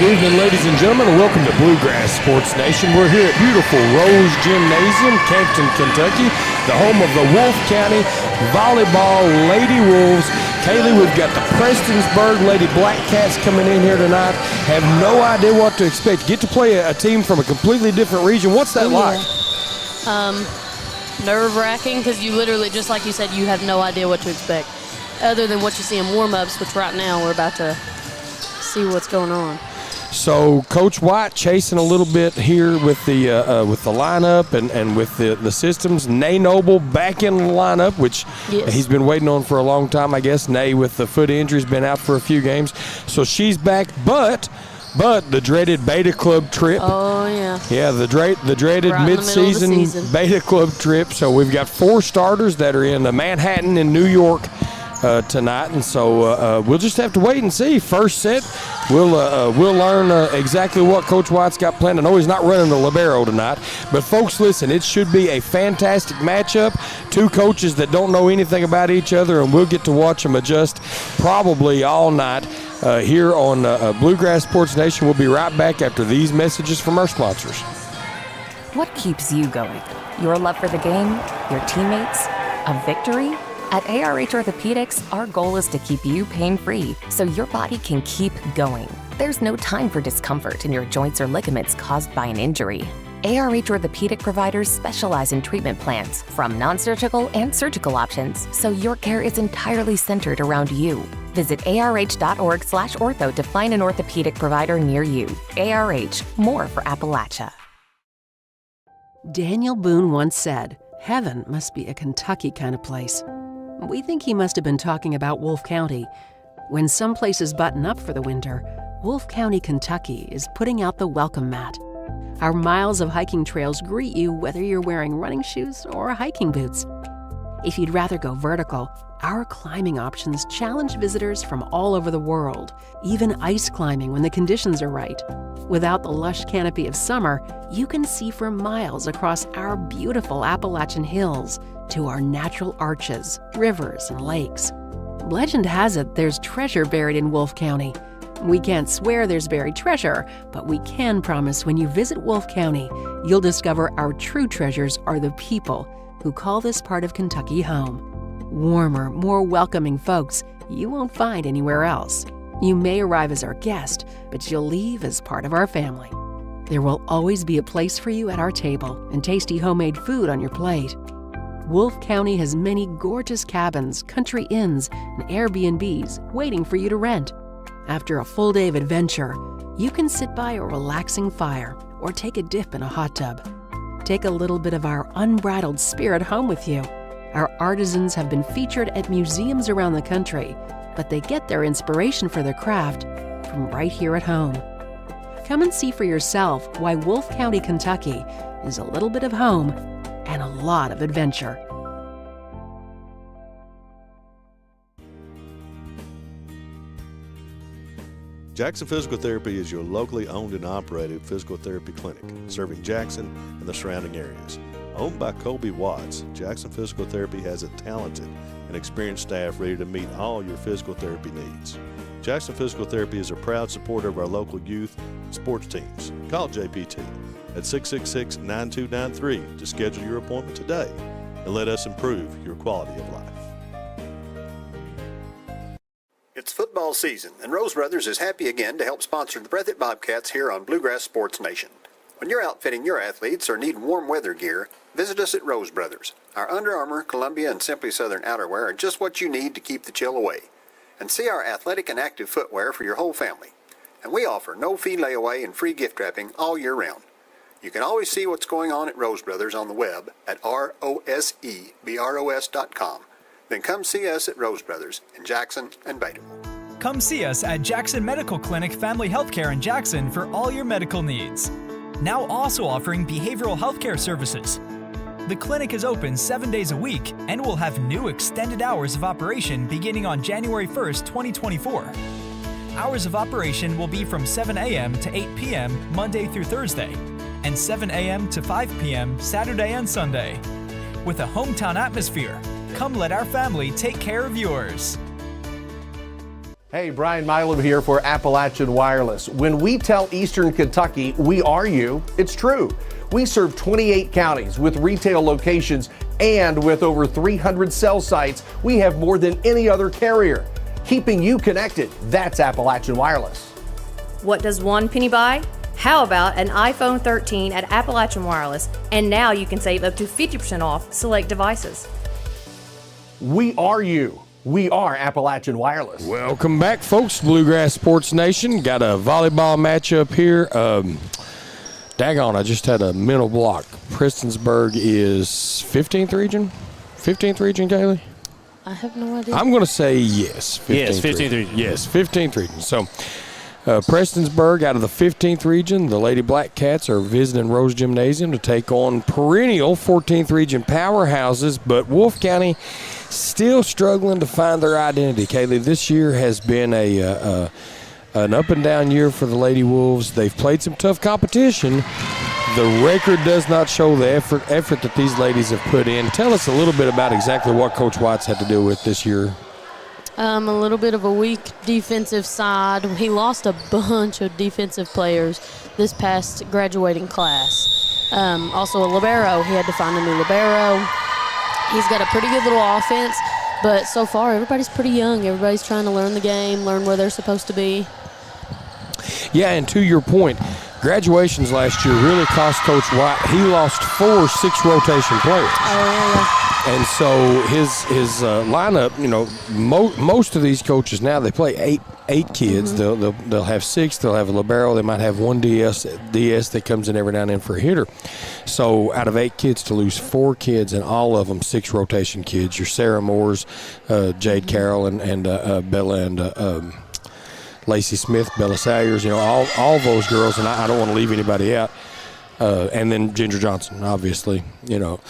Good evening, ladies and gentlemen, and welcome to Bluegrass Sports Nation. We're here at beautiful Rose Gymnasium, Campton, Kentucky, the home of the Wolfe County Volleyball Lady Wolves. Kaylee, we've got the Prestonsburg Lady Blackcats coming in here tonight. Have no idea what to expect. Get to play a team from a completely different region. What's that like? Nerve-wracking, because you literally, just like you said, you have no idea what to expect, other than what you see in warm-ups, which right now we're about to see what's going on. So Coach White chasing a little bit here with the lineup and with the systems. Nay Noble back in the lineup, which he's been waiting on for a long time, I guess. Nay, with the foot injury, has been out for a few games, so she's back. But the dreaded Beta Club trip. Oh yeah. Yeah, the dreaded right mid-season Beta Club trip. So we've got 4 starters that are in Manhattan and New York tonight, and so we'll just have to wait and see. First set, we'll learn exactly what Coach White's got planned. I know he's not running the libero tonight, but folks, listen, it should be a fantastic matchup. 2 coaches that don't know anything about each other, and we'll get to watch them adjust probably all night here on Bluegrass Sports Nation. We'll be right back after these messages from our sponsors. What keeps you going? Your love for the game? Your teammates? A victory? At ARH Orthopedics, our goal is to keep you pain-free so your body can keep going. There's no time for discomfort in your joints or ligaments caused by an injury. ARH Orthopedic providers specialize in treatment plans, from non-surgical and surgical options, so your care is entirely centered around you. Visit arh.org/ortho to find an orthopedic provider near you. ARH, more for Appalachia. Daniel Boone once said, "Heaven must be a Kentucky kind of place." We think he must have been talking about Wolfe County. When some places button up for the winter, Wolfe County, Kentucky is putting out the welcome mat. Our miles of hiking trails greet you whether you're wearing running shoes or hiking boots. If you'd rather go vertical, our climbing options challenge visitors from all over the world, even ice climbing when the conditions are right. Without the lush canopy of summer, you can see for miles across our beautiful Appalachian hills to our natural arches, rivers, and lakes. Legend has it there's treasure buried in Wolfe County. We can't swear there's buried treasure, but we can promise when you visit Wolfe County, you'll discover our true treasures are the people who call this part of Kentucky home. Warmer, more welcoming folks you won't find anywhere else. You may arrive as our guest, but you'll leave as part of our family. There will always be a place for you at our table and tasty homemade food on your plate. Wolfe County has many gorgeous cabins, country inns, and Airbnbs waiting for you to rent. After a full day of adventure, you can sit by a relaxing fire or take a dip in a hot tub. Take a little bit of our unbridled spirit home with you. Our artisans have been featured at museums around the country, but they get their inspiration for their craft from right here at home. Come and see for yourself why Wolfe County, Kentucky is a little bit of home and a lot of adventure. Jackson Physical Therapy is your locally owned and operated physical therapy clinic, serving Jackson and the surrounding areas. Owned by Colby Watts, Jackson Physical Therapy has a talented and experienced staff ready to meet all your physical therapy needs. Jackson Physical Therapy is a proud supporter of our local youth and sports teams. Call JPT at 666-9293 to schedule your appointment today and let us improve your quality of life. It's football season, and Rose Brothers is happy again to help sponsor the Breathitt Bobcats here on Bluegrass Sports Nation. When you're outfitting your athletes or need warm weather gear, visit us at Rose Brothers. Our Under Armour, Columbia, and Simply Southern outerwear are just what you need to keep the chill away. And see our athletic and active footwear for your whole family. And we offer no-fee layaway and free gift wrapping all year round. You can always see what's going on at Rose Brothers on the web at rosebros.com. Then come see us at Rose Brothers in Jackson and Baltimore. Come see us at Jackson Medical Clinic Family Healthcare in Jackson for all your medical needs. Now also offering behavioral healthcare services. The clinic is open 7 days a week and will have new extended hours of operation beginning on January 1st, 2024. Hours of operation will be from 7 a.m. to 8 p.m. Monday through Thursday, and 7 a.m. to 5 p.m. Saturday and Sunday. With a hometown atmosphere, come let our family take care of yours. Hey, Brian Milam here for Appalachian Wireless. When we tell Eastern Kentucky we are you, it's true. We serve 28 counties with retail locations, and with over 300 cell sites, we have more than any other carrier. Keeping you connected, that's Appalachian Wireless. What does one penny buy? How about an iPhone 13 at Appalachian Wireless? And now you can save up to 50% off select devices. We are you. We are Appalachian Wireless. Welcome back, folks. Bluegrass Sports Nation. Got a volleyball matchup here. Daggone, I just had a mental block. Prestonsburg is 15th region? 15th region, Kaylee? I have no idea. I'm going to say yes. 15th region. Yes, 15th region. So, Prestonsburg out of the 15th region. The Lady Blackcats are visiting Rose Gymnasium to take on perennial 14th region powerhouses, but Wolfe County still struggling to find their identity. Kaylee, this year has been an up and down year for the Lady Wolves. They've played some tough competition. The record does not show the effort that these ladies have put in. Tell us a little bit about exactly what Coach Watts had to deal with this year. A little bit of a weak defensive side. He lost a bunch of defensive players this past graduating class. Also a libero. He had to find a new libero. He's got a pretty good little offense, but so far everybody's pretty young. Everybody's trying to learn the game, learn where they're supposed to be. Yeah, and to your point, graduations last year really cost Coach White. He lost 4 6-rotation players. Oh, yeah. And so his lineup, you know, most of these coaches now, they play eight kids. Mm-hmm. They'll have 6. They'll have a libero. They might have one DS that comes in every now and then for a hitter. So out of 8 kids, to lose 4 kids, and all of them 6-rotation kids, your Sarah Moores, Jade Carroll, and Bella and Lacey Smith, Bella Salyers, you know, all those girls, and I don't want to leave anybody out. And then Ginger Johnson, obviously, you know,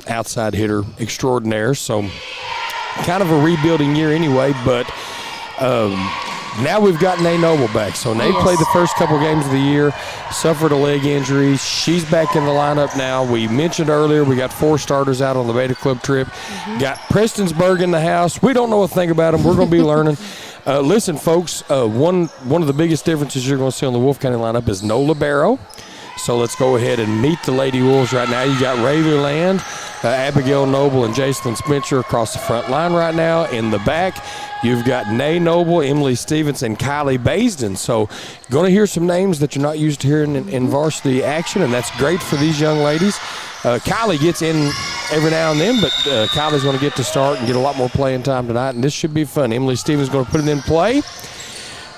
outside hitter extraordinaire. So kind of a rebuilding year anyway, but now we've got Nay Noble back. So Nay played the first couple games of the year, suffered a leg injury. She's back in the lineup now. We mentioned earlier we got 4 starters out on the Beta Club trip. Got Prestonsburg in the house. We don't know a thing about them. We're going to be learning. Listen, folks, one of the biggest differences you're going to see on the Wolfe County lineup is no libero. So let's go ahead and meet the Lady Wolves right now. You got Rayleigh Land, Abigail Noble, and Jacelyn Spencer across the front line right now. In the back, you've got Nay Noble, Emily Stevens, and Kylie Baisden. So going to hear some names that you're not used to hearing in varsity action, and that's great for these young ladies. Kylie gets in every now and then, but Kylie's going to get to start and get a lot more playing time tonight, and this should be fun. Emily Stevens is going to put it in play.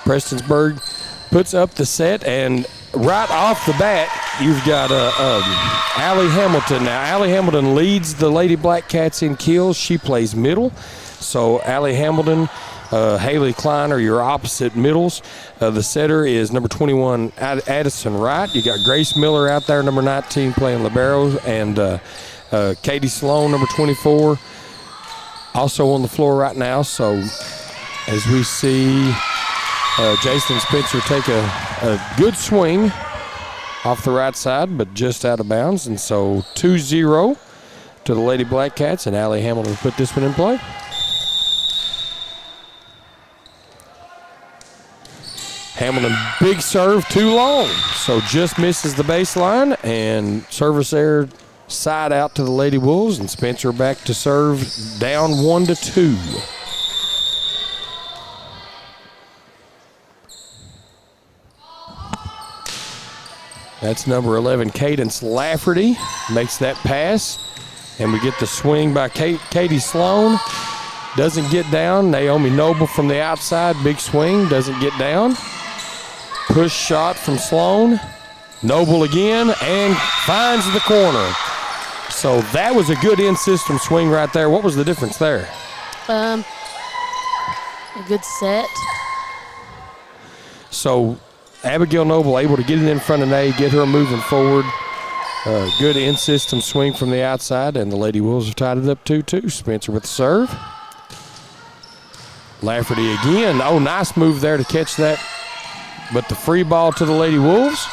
Prestonsburg puts up the set, and right off the bat, you've got Allie Hamilton. Now, Allie Hamilton leads the Lady Blackcats in kills. She plays middle. So Allie Hamilton, Haley Klein are your opposite middles. The setter is number 21, Addison Wright. You got Grace Miller out there, number 19, playing libero, and Katie Sloan, number 24, also on the floor right now. So as we see Jacelyn Spencer take a good swing off the right side, but just out of bounds. And so 2-0 to the Lady Blackcats, and Allie Hamilton put this one in play. Hamilton, big serve, too long. So just misses the baseline, and service error side out to the Lady Wolves, and Spencer back to serve, down 1-2. That's number 11, Cadence Lafferty, makes that pass. And we get the swing by Katie Sloan. Doesn't get down. Naomi Noble from the outside, big swing, doesn't get down. Push shot from Sloan. Noble again, and finds the corner. So that was a good in-system swing right there. What was the difference there? A good set. So Abigail Noble able to get it in front of Nay, get her moving forward. Good in-system swing from the outside, and the Lady Wolves have tied it up 2-2. Spencer with the serve. Lafferty again. Oh, nice move there to catch that. But the free ball to the Lady Wolves.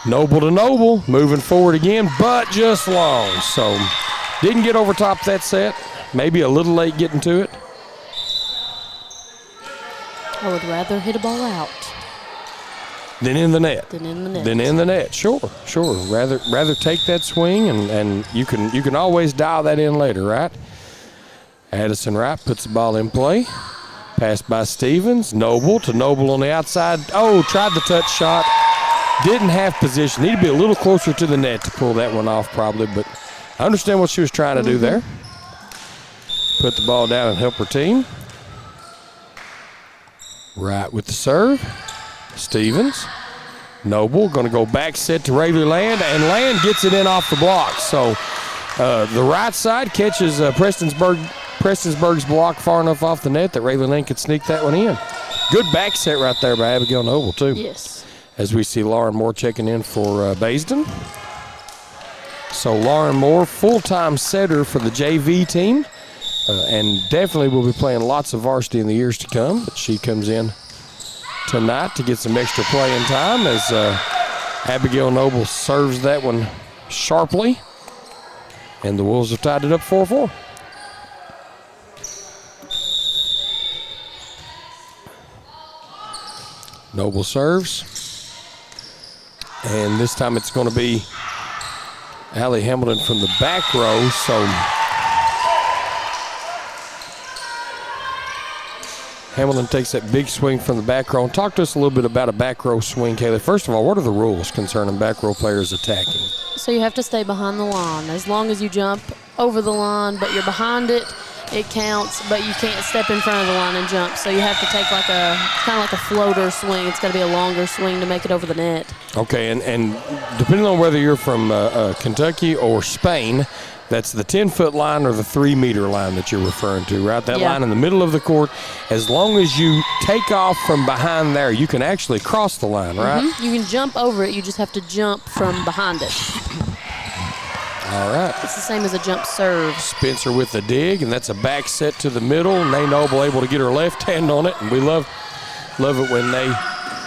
Noble to Noble, moving forward again, but just long. So didn't get over top that set. Maybe a little late getting to it. I would rather hit a ball out Then in the net. than in the net. Then in the net. Sure. Rather take that swing, and you can always dial that in later, right? Addison Wright puts the ball in play. Pass by Stevens. Noble to Noble on the outside. Oh, tried the touch shot. Didn't have position. Need to be a little closer to the net to pull that one off probably, but I understand what she was trying to do there. Put the ball down and help her team. Wright with the serve. Stevens. Noble going to go back set to Rayleigh Land, and Land gets it in off the block. So the right side catches Prestonsburg's block far enough off the net that Rayleigh Land could sneak that one in. Good back set right there by Abigail Noble, too. Yes. As we see Lauren Moore checking in for Baisden. So Lauren Moore, full-time setter for the JV team, and definitely will be playing lots of varsity in the years to come. But she comes in tonight to get some extra playing time as Abigail Noble serves that one sharply, and the Wolves have tied it up 4-4. Noble serves. And this time it's going to be Allie Hamilton from the back row. So Hamilton takes that big swing from the back row. And talk to us a little bit about a back row swing, Kaylee. First of all, what are the rules concerning back row players attacking? So you have to stay behind the line. As long as you jump over the line, but you're behind it, it counts, but you can't step in front of the line and jump. So you have to take like a kind of like a floater swing. It's got to be a longer swing to make it over the net. Okay, and depending on whether you're from Kentucky or Spain, that's the 10-foot line or the 3-meter line that you're referring to, right? That line in the middle of the court. As long as you take off from behind there, you can actually cross the line, right? Mm-hmm. You can jump over it. You just have to jump from behind it. All right. It's the same as a jump serve. Spencer with the dig, and that's a back set to the middle. Nay Noble able to get her left hand on it, and we love it when Nay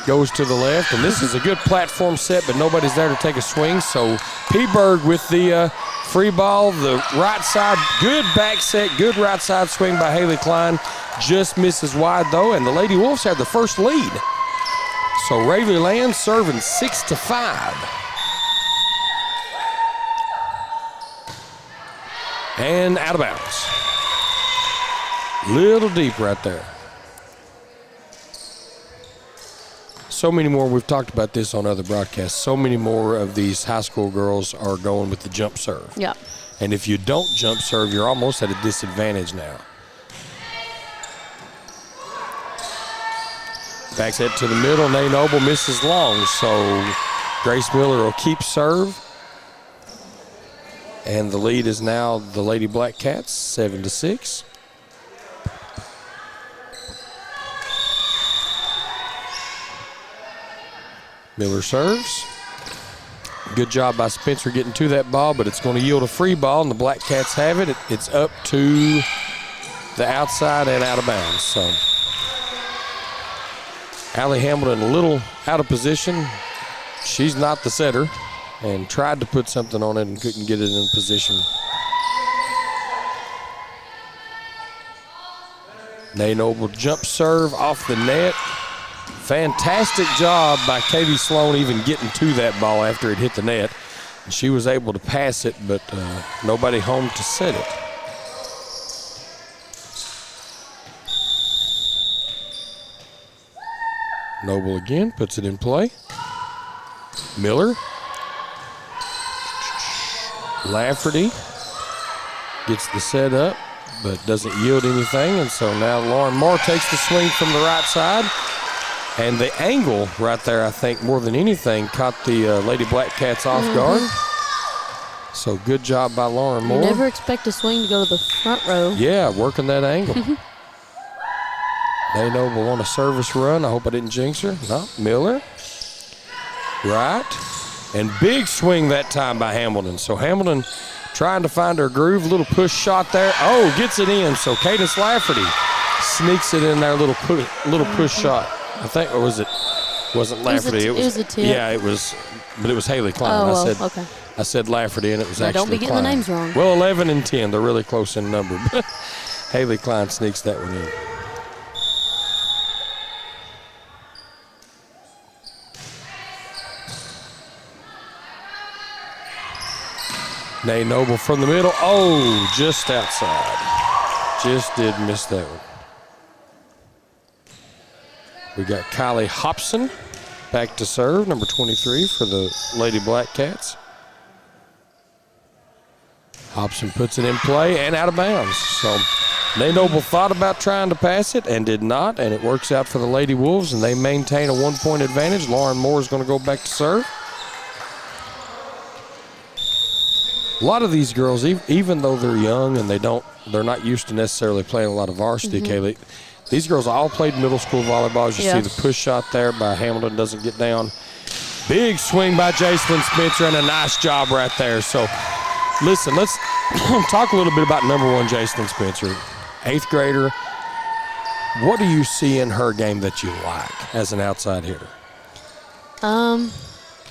goes to the left. And this is a good platform set, but nobody's there to take a swing. So P-Berg with the free ball, the right side, good back set, good right side swing by Haley Klein. Just misses wide, though, and the Lady Wolves have the first lead. So Rayleigh Land serving 6-5. And out of bounds. Little deep right there. So many more, we've talked about this on other broadcasts, so many more of these high school girls are going with the jump serve. Yeah. And if you don't jump serve, you're almost at a disadvantage now. Back set to the middle, Nay Noble misses long, so Grace Miller will keep serve. And the lead is now the Lady Blackcats, 7-6. Miller serves. Good job by Spencer getting to that ball, but it's going to yield a free ball, and the Blackcats have it. It's up to the outside and out of bounds. So Allie Hamilton a little out of position. She's not the setter, and tried to put something on it and couldn't get it in position. Nay Noble jump serve off the net. Fantastic job by Katie Sloan even getting to that ball after it hit the net. And she was able to pass it, but nobody home to set it. Noble again puts it in play. Miller. Lafferty gets the set up, but doesn't yield anything. And so now Lauren Moore takes the swing from the right side. And the angle right there, I think, more than anything, caught the Lady Blackcats off guard. So good job by Lauren Moore. You never expect a swing to go to the front row. Yeah, working that angle. Nay Noble on a service run. I hope I didn't jinx her. No, Miller. Right. And big swing that time by Hamilton. So Hamilton trying to find her groove. Little push shot there. Oh, gets it in. So Cadence Lafferty sneaks it in there. Little push shot. I think, or wasn't Lafferty? It was a tip. Yeah, it was, but it was Haley Klein. Oh, well, okay. I said Lafferty, and it was actually Don't be getting Klein. the names wrong. Well, 11 and 10, they're really close in number. But Haley Klein sneaks that one in. Nay Noble from the middle. Oh, just outside. Just did miss that one. We got Kylie Hobson back to serve, number 23 for the Lady Blackcats. Hobson puts it in play and out of bounds. So Nay Noble thought about trying to pass it and did not, and it works out for the Lady Wolves, and they maintain a 1-point advantage. Lauren Moore is going to go back to serve. A lot of these girls, even though they're young and they're not used to necessarily playing a lot of varsity, Kaylee, these girls all played middle school volleyball. As you see the push shot there by Hamilton doesn't get down. Big swing by Jacelyn Spencer and a nice job right there. So, listen, let's talk a little bit about number 1, Jacelyn Spencer, 8th grader. What do you see in her game that you like as an outside hitter?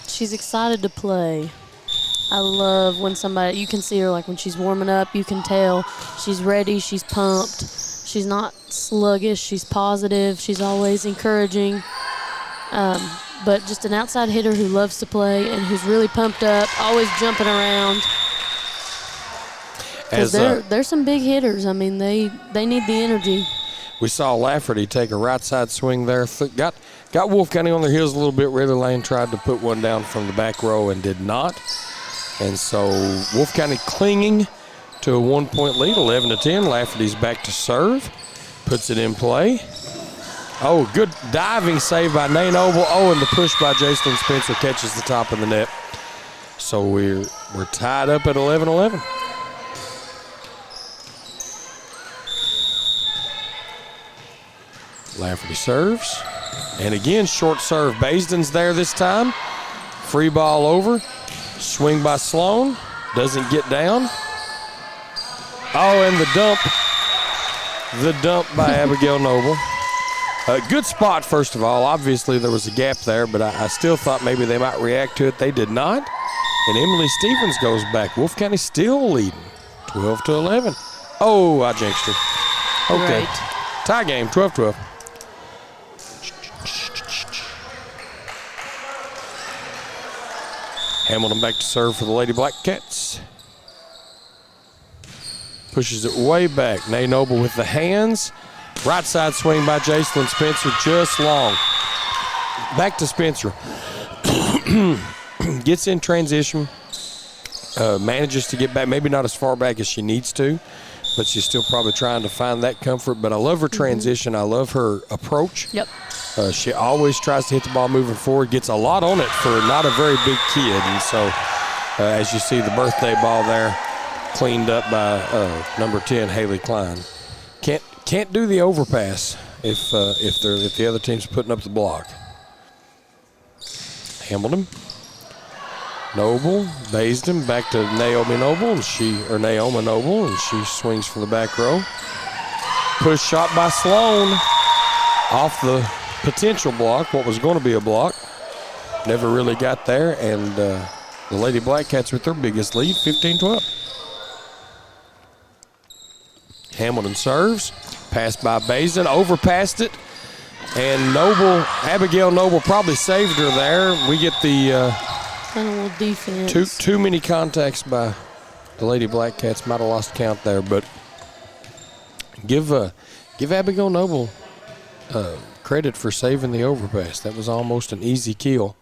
She's excited to play. I love when somebody, you can see her like when she's warming up, you can tell she's ready, she's pumped. She's not sluggish, she's positive, she's always encouraging. But just an outside hitter who loves to play and who's really pumped up, always jumping around. Because they're some big hitters. I mean, they need the energy. We saw Lafferty take a right side swing there. Got Wolfe County on their heels a little bit. Rither Lane tried to put one down from the back row and did not. And so Wolfe County clinging to a 1-point lead, 11-10. Lafferty's back to serve, puts it in play. Oh, good diving save by Nay Noble. Oh, and the push by Jacelyn Spencer catches the top of the net. So we're tied up at 11-11. Lafferty serves. And again, short serve. Baisden's there this time. Free ball over. Swing by Sloan. Doesn't get down. Oh, and the dump. The dump by Abigail Noble. Good spot, first of all. Obviously, there was a gap there, but I still thought maybe they might react to it. They did not. And Emily Stevens goes back. Wolfe County still leading, 12-11. Oh, I jinxed her. Okay. Right. Tie game, 12-12. Hamilton back to serve for the Lady Blackcats. Pushes it way back. Nay Noble with the hands. Right side swing by Jacelyn Spencer, just long. Back to Spencer. Gets in transition. Manages to get back, maybe not as far back as she needs to, but she's still probably trying to find that comfort. But I love her transition. I love her approach. Yep. She always tries to hit the ball moving forward, gets a lot on it for not a very big kid. And so, as you see the birthday ball there, cleaned up by number 10, Haley Klein. Can't do the overpass if the other team's putting up the block. Hamilton, Noble, Baisden back to Naomi Noble, and Naoma Noble, and she swings from the back row. Push shot by Sloan off the potential block, what was going to be a block. Never really got there, and the Lady Blackcats with their biggest lead, 15-12. Hamilton serves, passed by Baisden, overpassed it, and Abigail Noble probably saved her there. We get the kind of little defense. Too many contacts by the Lady Blackcats. Might have lost count there, but give Abigail Noble credit for saving the overpass. That was almost an easy kill.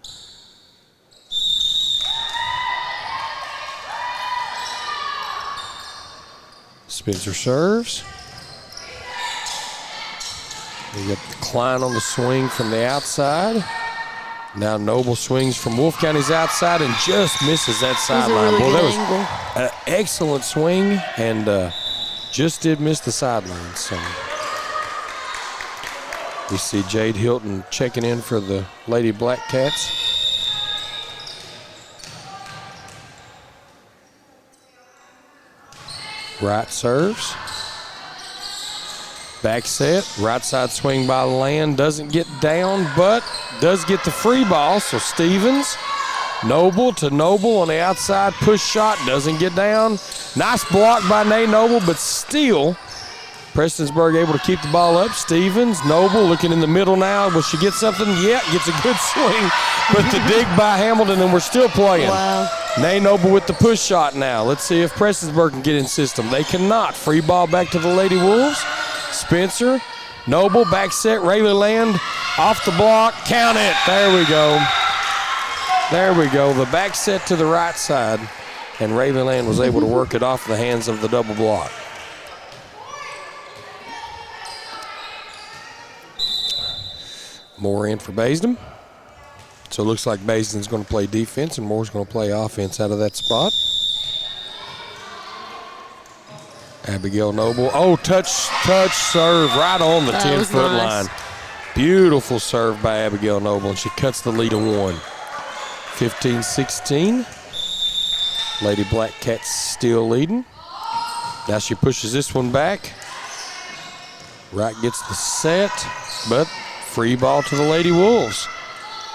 Spencer serves. We got Klein on the swing from the outside. Now Noble swings from Wolfe County's outside and just misses that sideline. Really that was an excellent swing and just did miss the sideline. So we see Jade Hilton checking in for the Lady Blackcats. Right serves. Back set. Right side swing by Land. Doesn't get down, but does get the free ball. So Stevens, Noble to Noble on the outside. Push shot. Doesn't get down. Nice block by Nay Noble, but still Prestonsburg able to keep the ball up. Stevens, Noble looking in the middle now. Will she get something? Yeah, gets a good swing. But the dig by Hamilton, and we're still playing. Wow. Nay Noble with the push shot now. Let's see if Prestonsburg can get in system. They cannot. Free ball back to the Lady Wolves. Spencer, Noble, back set. Rayleigh Land off the block. Count it. There we go. There we go. The back set to the right side. And Rayleigh Land was able to work it off the hands of the double block. Moore in for Basden. So it looks like Basden's going to play defense and Moore's going to play offense out of that spot. Abigail Noble. Oh, touch, serve right on the 10-foot line. Beautiful serve by Abigail Noble, and she cuts the lead to 1. 15-16. Lady Blackcats still leading. Now she pushes this one back. Wright gets the set, but free ball to the Lady Wolves.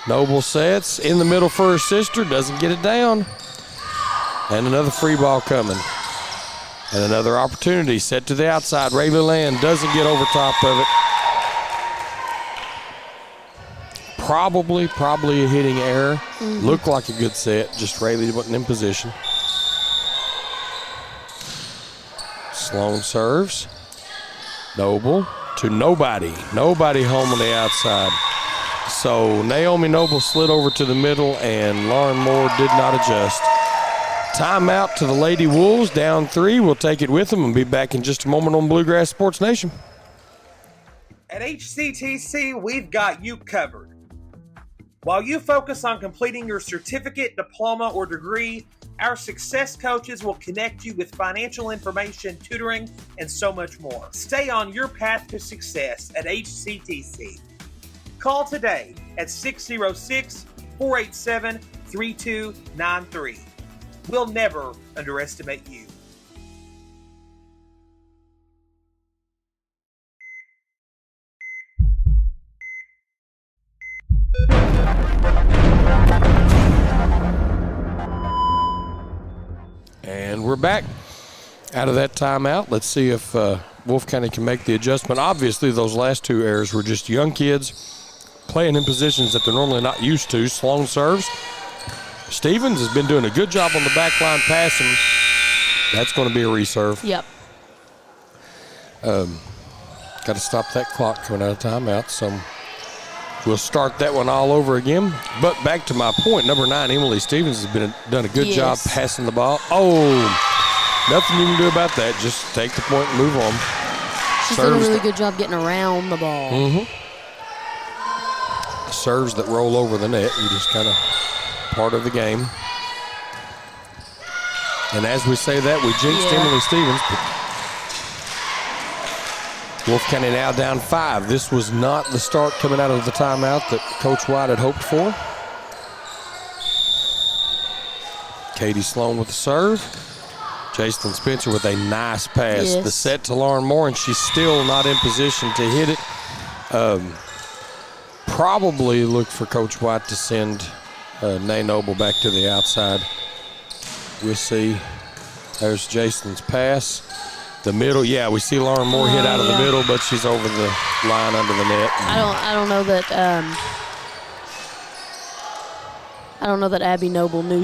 Noble sets in the middle for her sister, doesn't get it down. And another free ball coming. And another opportunity set to the outside. Rayleigh Land doesn't get over top of it. Probably a hitting error. Looked like a good set, just Rayleigh wasn't in position. Sloan serves. Noble to nobody. Nobody home on the outside. So Naomi Noble slid over to the middle, and Lauren Moore did not adjust. Timeout to the Lady Wolves, down 3. We'll take it with them and be back in just a moment on Bluegrass Sports Nation. At HCTC, we've got you covered. While you focus on completing your certificate, diploma, or degree, our success coaches will connect you with financial information, tutoring, and so much more. Stay on your path to success at HCTC. Call today at 606-487-3293. We'll never underestimate you. And we're back out of that timeout. Let's see if Wolfe County can make the adjustment. Obviously, those last 2 errors were just young kids playing in positions that they're normally not used to. Sloan serves. Stevens has been doing a good job on the back line passing. That's going to be a reserve. Yep. Got to stop that clock coming out of timeout. So we'll start that one all over again. But back to my point, number 9, Emily Stevens, has done a good job passing the ball. Oh, nothing you can do about that. Just take the point and move on. She's done a really good job getting around the ball. Serves that roll over the net. You just kind of part of the game. And as we say that, we jinxed Emily Stevens. Wolfe County now down 5. This was not the start coming out of the timeout that Coach White had hoped for. Katie Sloan with the serve. Jason Spencer with a nice pass. The set to Lauren Moore, and she's still not in position to hit it. Probably look for Coach White to send Nay Noble back to the outside. We'll see. There's Jason's pass. The middle, we see Lauren Moore hit out of the middle, but she's over the line under the net. I don't know that Abby Noble knew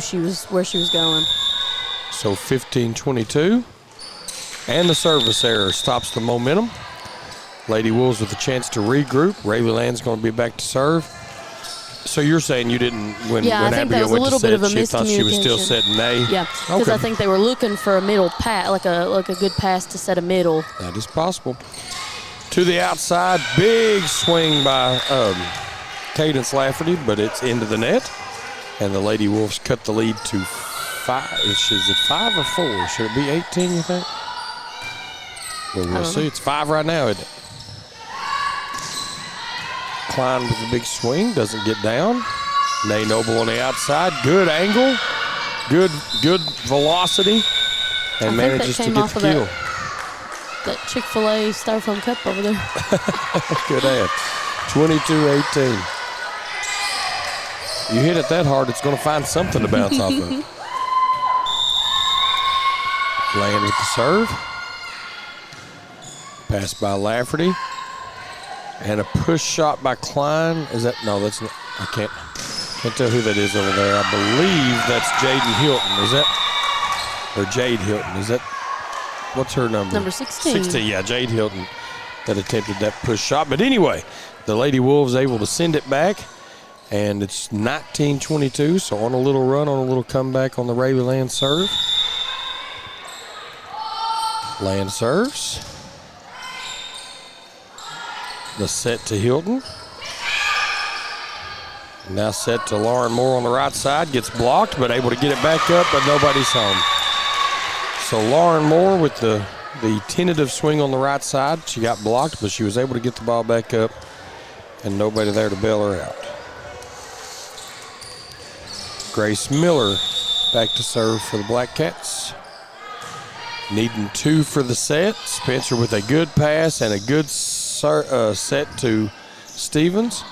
where she was going. So 15-22. And the service error stops the momentum. Lady Wolves with a chance to regroup. Rayleigh Land's going to be back to serve. So you're saying you didn't, when Abigail went to set, she thought she was still setting nay? Yeah, because I think they were looking for a middle pass, like a good pass to set a middle. That is possible. To the outside, big swing by Cadence Lafferty, but it's into the net. And the Lady Wolves cut the lead to 5. Is it 5 or 4? Should it be 18, you think? Well, we'll see. It's 5 right now, isn't it? Klein with a big swing, doesn't get down. Nay Noble on the outside, good angle, good velocity, and manages to get the kill. That Chick-fil-A Styrofoam cup over there. Good ad. 22-18. You hit it that hard, it's going to find something to bounce off of. Land with the serve. Pass by Lafferty. And a push shot by Klein. Is that? No, that's not. I can't tell who that is over there. I believe that's Jaden Hilton. Is that? Or Jade Hilton. Is that? What's her number? Number 16. 16, yeah, Jade Hilton that attempted that push shot. But anyway, the Lady Wolves able to send it back. And it's 19-22, so on a little run, on a little comeback on the Rayleigh Land serve. Land serves. The set to Hilton. Now set to Lauren Moore on the right side. Gets blocked, but able to get it back up, but nobody's home. So Lauren Moore with the tentative swing on the right side. She got blocked, but she was able to get the ball back up, and nobody there to bail her out. Grace Miller back to serve for the Blackcats. Needing 2 for the set. Spencer with a good pass and a good set to Stevens.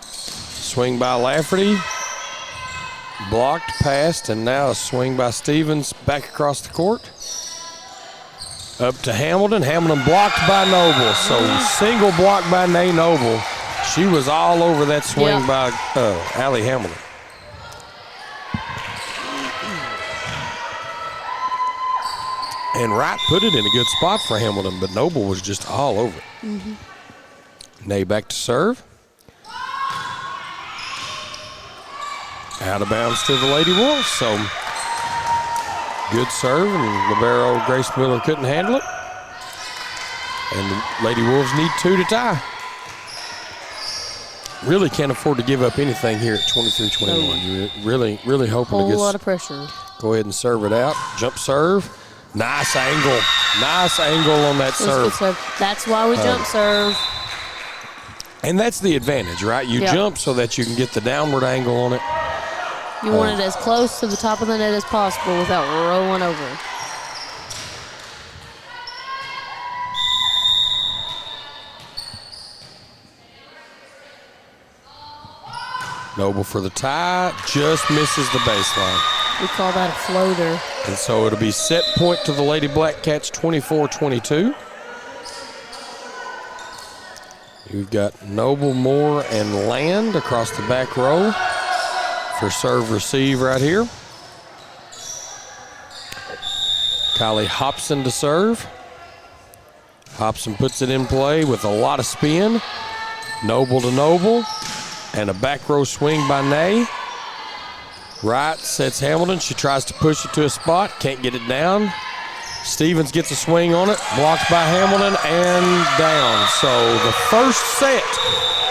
Swing by Lafferty. Blocked, passed, and now a swing by Stevens back across the court. Up to Hamilton. Hamilton blocked by Noble. So single block by Nay Noble. She was all over that swing by Allie Hamilton. And Wright put it in a good spot for Hamilton, but Noble was just all over it. Mm-hmm. Nay back to serve. Out of bounds to the Lady Wolves. So good serve, and libero Grace Miller couldn't handle it. And the Lady Wolves need 2 to tie. Really can't afford to give up anything here at 23-21. You really hoping to get a lot of pressure. Go ahead and serve it out. Jump serve. Nice angle. Nice angle on that serve. That's why we jump serve. And that's the advantage, right? You jump so that you can get the downward angle on it. You want it as close to the top of the net as possible without rolling over. Noble for the tie. Just misses the baseline. We call that a floater. And so it'll be set point to the Lady Blackcats, 24-22. You've got Noble, Moore, and Land across the back row for serve receive right here. Kylie Hobson to serve. Hobson puts it in play with a lot of spin. Noble to Noble. And a back row swing by Nay. Wright sets Hamilton. She tries to push it to a spot. Can't get it down. Stevens gets a swing on it. Blocked by Hamilton and down. So the first set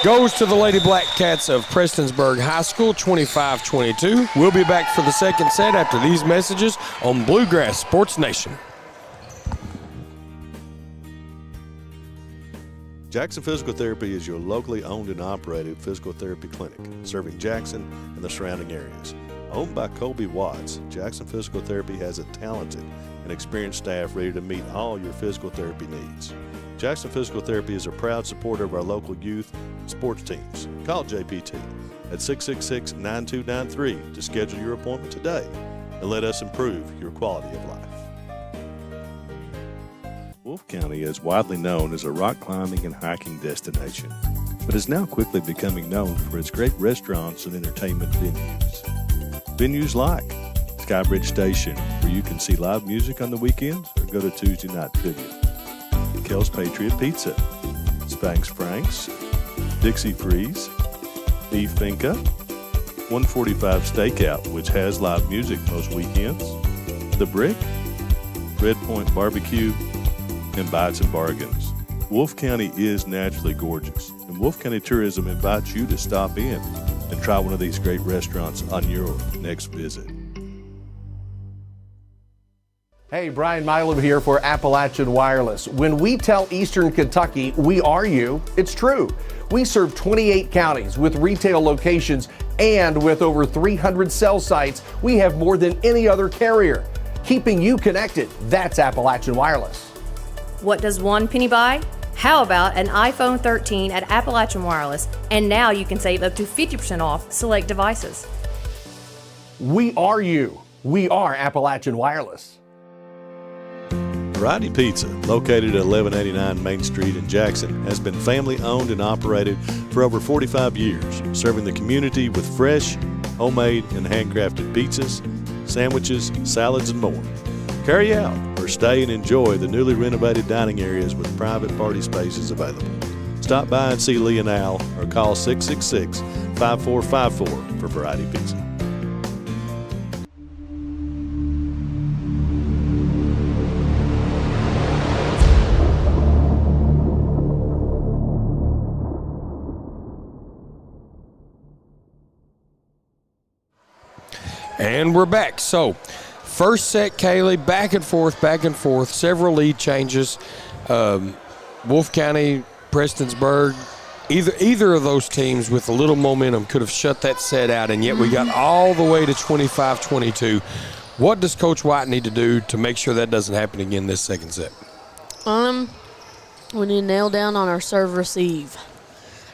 goes to the Lady Blackcats of Prestonsburg High School, 25-22. We'll be back for the second set after these messages on Bluegrass Sports Nation. Jackson Physical Therapy is your locally owned and operated physical therapy clinic, serving Jackson and the surrounding areas. Owned by Colby Watts, Jackson Physical Therapy has a talented and experienced staff ready to meet all your physical therapy needs. Jackson Physical Therapy is a proud supporter of our local youth and sports teams. Call JPT at 666-9293 to schedule your appointment today and let us improve your quality of life. Wolfe County is widely known as a rock climbing and hiking destination, but is now quickly becoming known for its great restaurants and entertainment venues. Venues like Skybridge Station, where you can see live music on the weekends or go to Tuesday Night Trivia. Kel's Patriot Pizza, Spanx Frank's, Dixie Freeze, Beef Finca, 145 Stakeout, which has live music most weekends, The Brick, Red Point Barbecue, and Bites and Bargains. Wolfe County is naturally gorgeous, and Wolfe County Tourism invites you to stop in and try one of these great restaurants on your next visit. Hey, Brian Milo here for Appalachian Wireless. When we tell Eastern Kentucky we are you, it's true. We serve 28 counties with retail locations, and with over 300 cell sites, we have more than any other carrier. Keeping you connected, that's Appalachian Wireless. What does one penny buy? How about an iPhone 13 at Appalachian Wireless? And now you can save up to 50% off select devices. We are you. We are Appalachian Wireless. Variety Pizza, located at 1189 Main Street in Jackson, has been family owned and operated for over 45 years, serving the community with fresh, homemade, and handcrafted pizzas, sandwiches, salads, and more. Carry out or stay and enjoy the newly renovated dining areas with private party spaces available. Stop by and see Lee and Al or call 666-5454 for Variety Pizza. And we're back. So, first set, Kaylee, back and forth, several lead changes. Wolfe County, Prestonsburg, either of those teams with a little momentum could have shut that set out, and yet we got all the way to 25-22. What does Coach White need to do to make sure that doesn't happen again this second set? We need to nail down on our serve receive.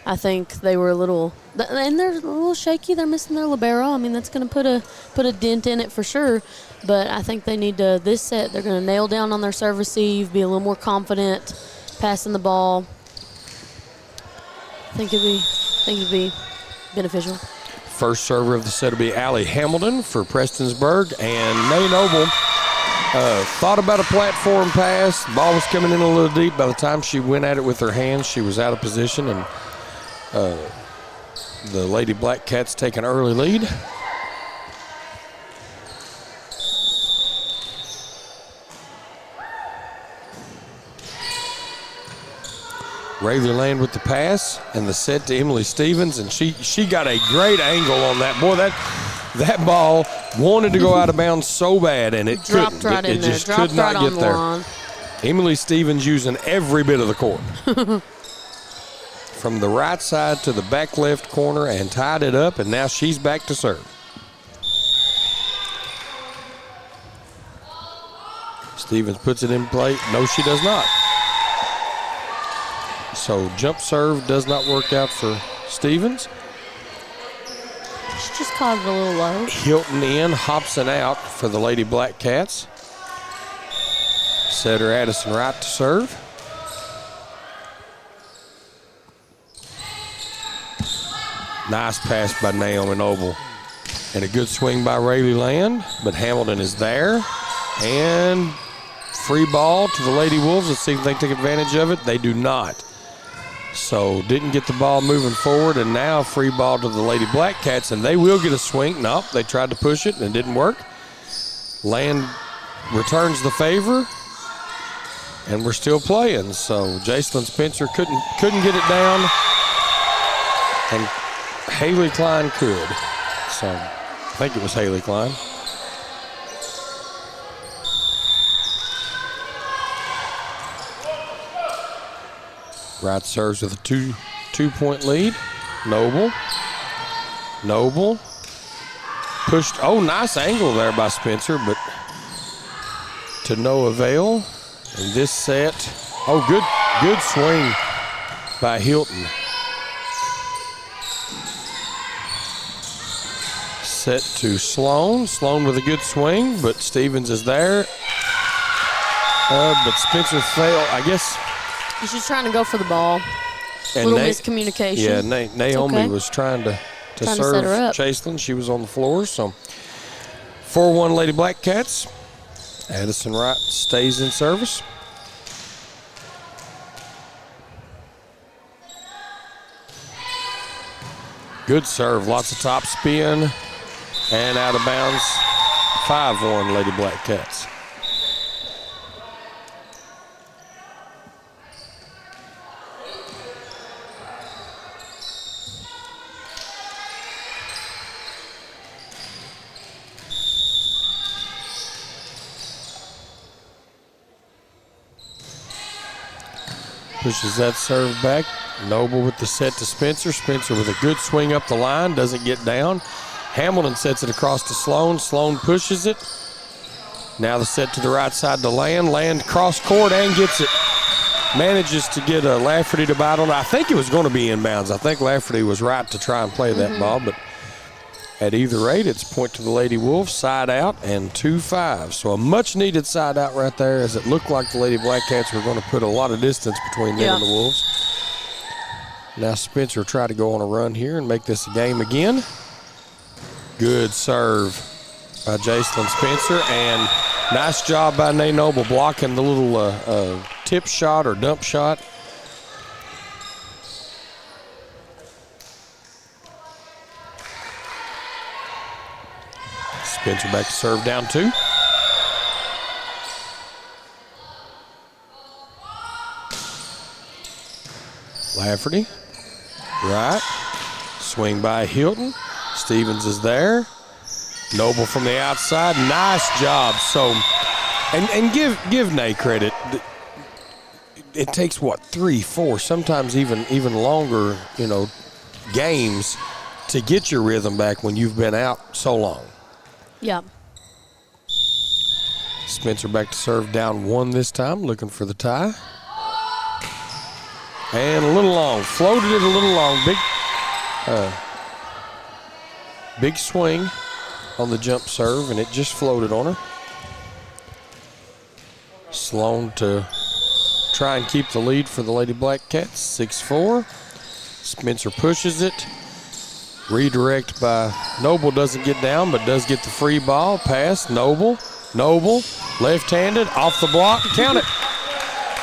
I think they were a little, and they're a little shaky. They're missing their libero. I mean, that's going to put a dent in it for sure. But I think they need to, this set, they're going to nail down on their serve receive, be a little more confident, passing the ball. I think it'd be beneficial. First server of the set will be Allie Hamilton for Prestonsburg, and May Noble thought about a platform pass. The ball was coming in a little deep. By the time she went at it with her hands, she was out of position, and the Lady Blackcats take an early lead. Rayleigh Land with the pass and the set to Emily Stevens, and she got a great angle on that. Boy, that ball wanted to go out of bounds so bad, and it dropped couldn't. Right in it there. just Dropped could not right get on there. The line. Emily Stevens using every bit of the court. From the right side to the back left corner and tied it up, and now she's back to serve. Stevens puts it in play. No, she does not. So jump serve does not work out for Stevens. She just caught it a little low. Hilton in, Hobson out for the Lady Blackcats. Setter Addison Wright to serve. Nice pass by Naomi Noble. And a good swing by Rayleigh Land, but Hamilton is there. And free ball to the Lady Wolves. Let's see if they take advantage of it. They do not. So didn't get the ball moving forward, and now free ball to the Lady Blackcats, and they will get a swing. Nope, they tried to push it, and it didn't work. Land returns the favor, and we're still playing. So Jacelyn Spencer couldn't get it down, and Haley Klein could. So I think it was Haley Klein. Wright serves with a two-point lead. Noble pushed. Oh, nice angle there by Spencer, but to no avail. And this set, good swing by Hilton. Set to Sloan. Sloan with a good swing, but Stevens is there. But Spencer failed, I guess. She's trying to go for the ball. And little miscommunication. Yeah, Naomi okay. was trying to Trying to serve set her up. Chaselin. She was on the floor. So 4-1 Lady Blackcats. Addison Wright stays in service. Good serve. Lots of top spin. And out of bounds. 5-1 Lady Blackcats. Pushes that serve back. Noble with the set to Spencer. Spencer with a good swing up the line. Doesn't get down. Hamilton sets it across to Sloan. Sloan pushes it. Now the set to the right side to Land. Land cross court and gets it. Manages to get Lafferty to bite on it. I think it was going to be inbounds. I think Lafferty was right to try and play that ball, but At either rate, it's point to the Lady Wolves, side out, and 2-5. So a much-needed side out right there, as it looked like the Lady Blackcats were going to put a lot of distance between them and the Wolves. Now Spencer try to go on a run here and make this a game again. Good serve by Jacelyn Spencer, and nice job by Nay Noble blocking the little tip shot or dump shot. Spencer back to serve, down 2. Lafferty, right. Swing by Hilton. Stevens is there. Noble from the outside. Nice job. So, and give Nay credit. It takes, 3, 4, sometimes even longer, games to get your rhythm back when you've been out so long. Yeah. Spencer back to serve, down 1 this time, looking for the tie. And a little long, floated it a little long. Big swing on the jump serve, and it just floated on her. Sloan to try and keep the lead for the Lady Blackcats, 6-4. Spencer pushes it. Redirect by Noble, doesn't get down, but does get the free ball. Pass, Noble, left-handed, off the block, count it.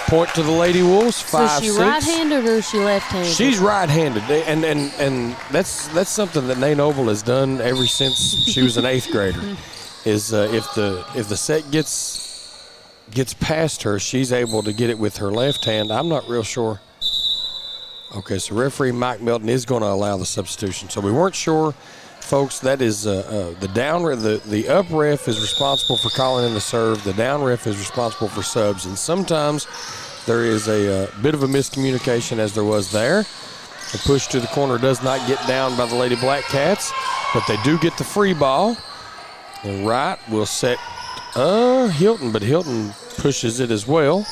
Point to the Lady Wolves, 5-6. So is she right-handed or is she left-handed? She's right-handed, and that's something that Nay Noble has done ever since she was an 8th grader. Is if the set gets past her, she's able to get it with her left hand. I'm not real sure. Okay, so referee Mike Melton is going to allow the substitution. So we weren't sure, folks. That is the up ref is responsible for calling in the serve. The down ref is responsible for subs, and sometimes there is a bit of a miscommunication, as there was there. The push to the corner does not get down by the Lady Blackcats, but they do get the free ball. And right will set Hilton, but Hilton pushes it as well.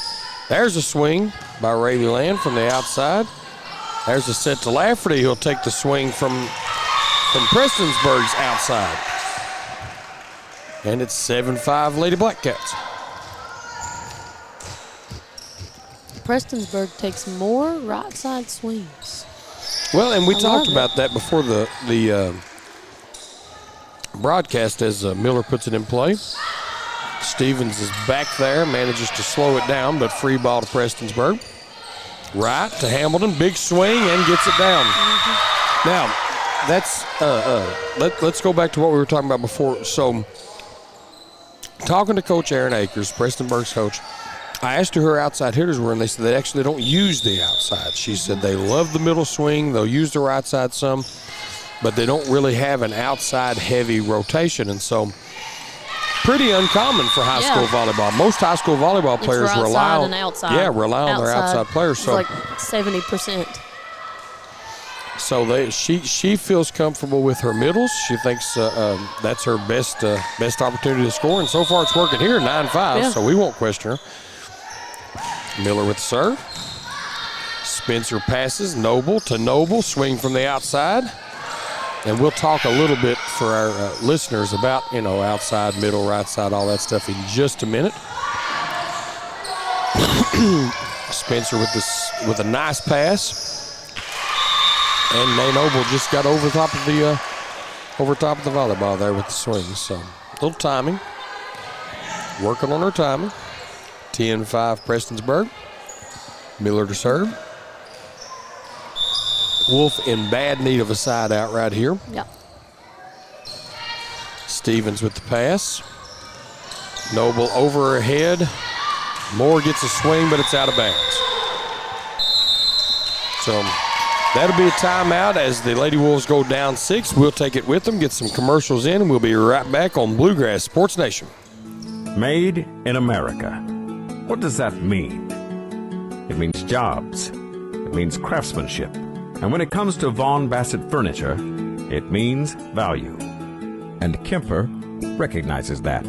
There's a swing by Rayleigh Land from the outside. There's a set to Lafferty. He'll take the swing from Prestonsburg's outside. And it's 7-5 Lady Blackcats. Prestonsburg takes more right side swings. Well, and we I talked love about that before the broadcast as Miller puts it in play. Stevens is back there, manages to slow it down, but free ball to Prestonsburg. Right to Hamilton, big swing, and gets it down. Now, that's let's go back to what we were talking about before. So, talking to Coach Aaron Akers, Prestonsburg's coach, I asked her outside hitters were, and they said they actually don't use the outside. She said they love the middle swing. They'll use the right side some, but they don't really have an outside heavy rotation, and so pretty uncommon for high school volleyball. Most high school volleyball players rely on their outside players. So like 70%. So she feels comfortable with her middles. She thinks that's her best opportunity to score, and so far it's working here, 9-5. So we won't question her. Miller with the serve. Spencer passes, Noble to Noble, swing from the outside. And we'll talk a little bit for our listeners about, outside, middle, right side, all that stuff in just a minute. Spencer with a nice pass. And Nay Noble just got over top of the volleyball there with the swing. So a little timing. Working on her timing. 10-5 Prestonsburg. Miller to serve. Wolfe in bad need of a side out right here. Yeah. Stevens with the pass. Noble over her head. Moore gets a swing, but it's out of bounds. So that'll be a timeout as the Lady Wolves go down 6. We'll take it with them, get some commercials in, and we'll be right back on Bluegrass Sports Nation. Made in America. What does that mean? It means jobs. It means craftsmanship. And when it comes to Vaughan Bassett furniture, it means value. And Kemper recognizes that.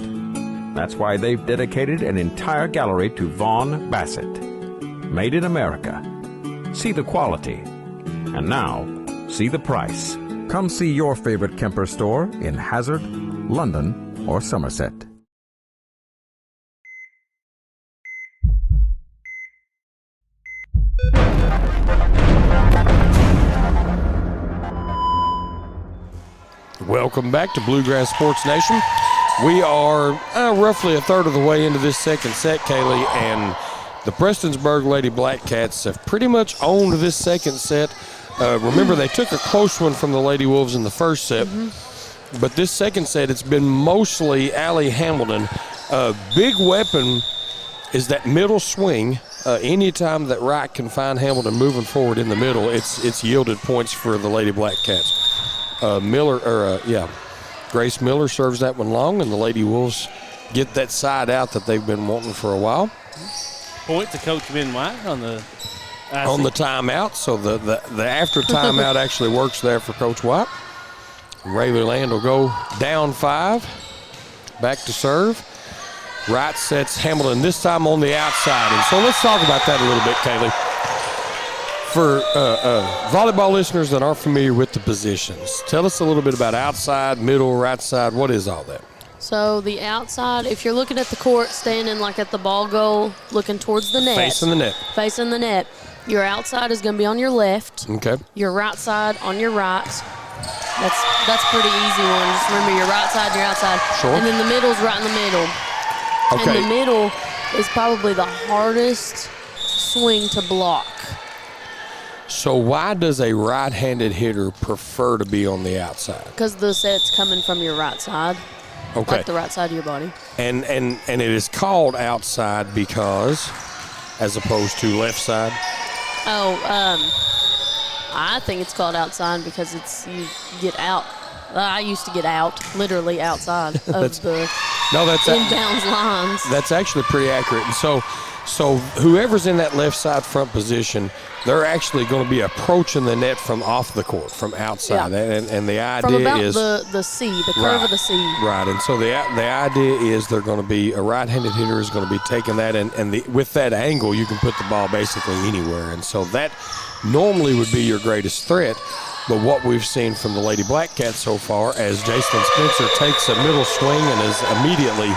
That's why they've dedicated an entire gallery to Vaughan Bassett. Made in America. See the quality. And now, see the price. Come see your favorite Kemper store in Hazard, London, or Somerset. Welcome back to Bluegrass Sports Nation. We are roughly a third of the way into this second set, Kaylee, and the Prestonsburg Lady Blackcats have pretty much owned this second set. Remember, they took a close one from the Lady Wolves in the first set, but this second set, it's been mostly Allie Hamilton. Big weapon is that middle swing. Anytime that Wright can find Hamilton moving forward in the middle, it's yielded points for the Lady Blackcats. Grace Miller serves that one long, and the Lady Wolves get that side out that they've been wanting for a while. Point to Coach Ben White on the timeout. So the after timeout actually works there for Coach White. Ravenland will go down 5, back to serve. Wright sets Hamilton this time on the outside, and so let's talk about that a little bit, Kaylee. For volleyball listeners that aren't familiar with the positions, tell us a little bit about outside, middle, right side. What is all that? So the outside, if you're looking at the court, standing like at the ball goal, looking towards the net. Facing the net. Facing the net. Your outside is going to be on your left. Okay. Your right side on your right. That's pretty easy one. Just remember your right side, your outside. Sure. And then the middle's right in the middle. Okay. And the middle is probably the hardest swing to block. So why does a right-handed hitter prefer to be on the outside? Because the set's coming from your right side. Okay. Like the right side of your body. And it is called outside because, as opposed to left side? I think it's called outside because you get out. I used to get out, literally outside of the inbounds lines. That's actually pretty accurate. And so whoever's in that left side front position, they're actually going to be approaching the net from off the court, from outside. Yeah. And the idea from about is the C, the curve of the C. Right. And so the idea is they're going to be, a right-handed hitter is going to be taking that, and with that angle, you can put the ball basically anywhere. And so that normally would be your greatest threat. But what we've seen from the Lady Blackcats so far, as Jason Spencer takes a middle swing and is immediately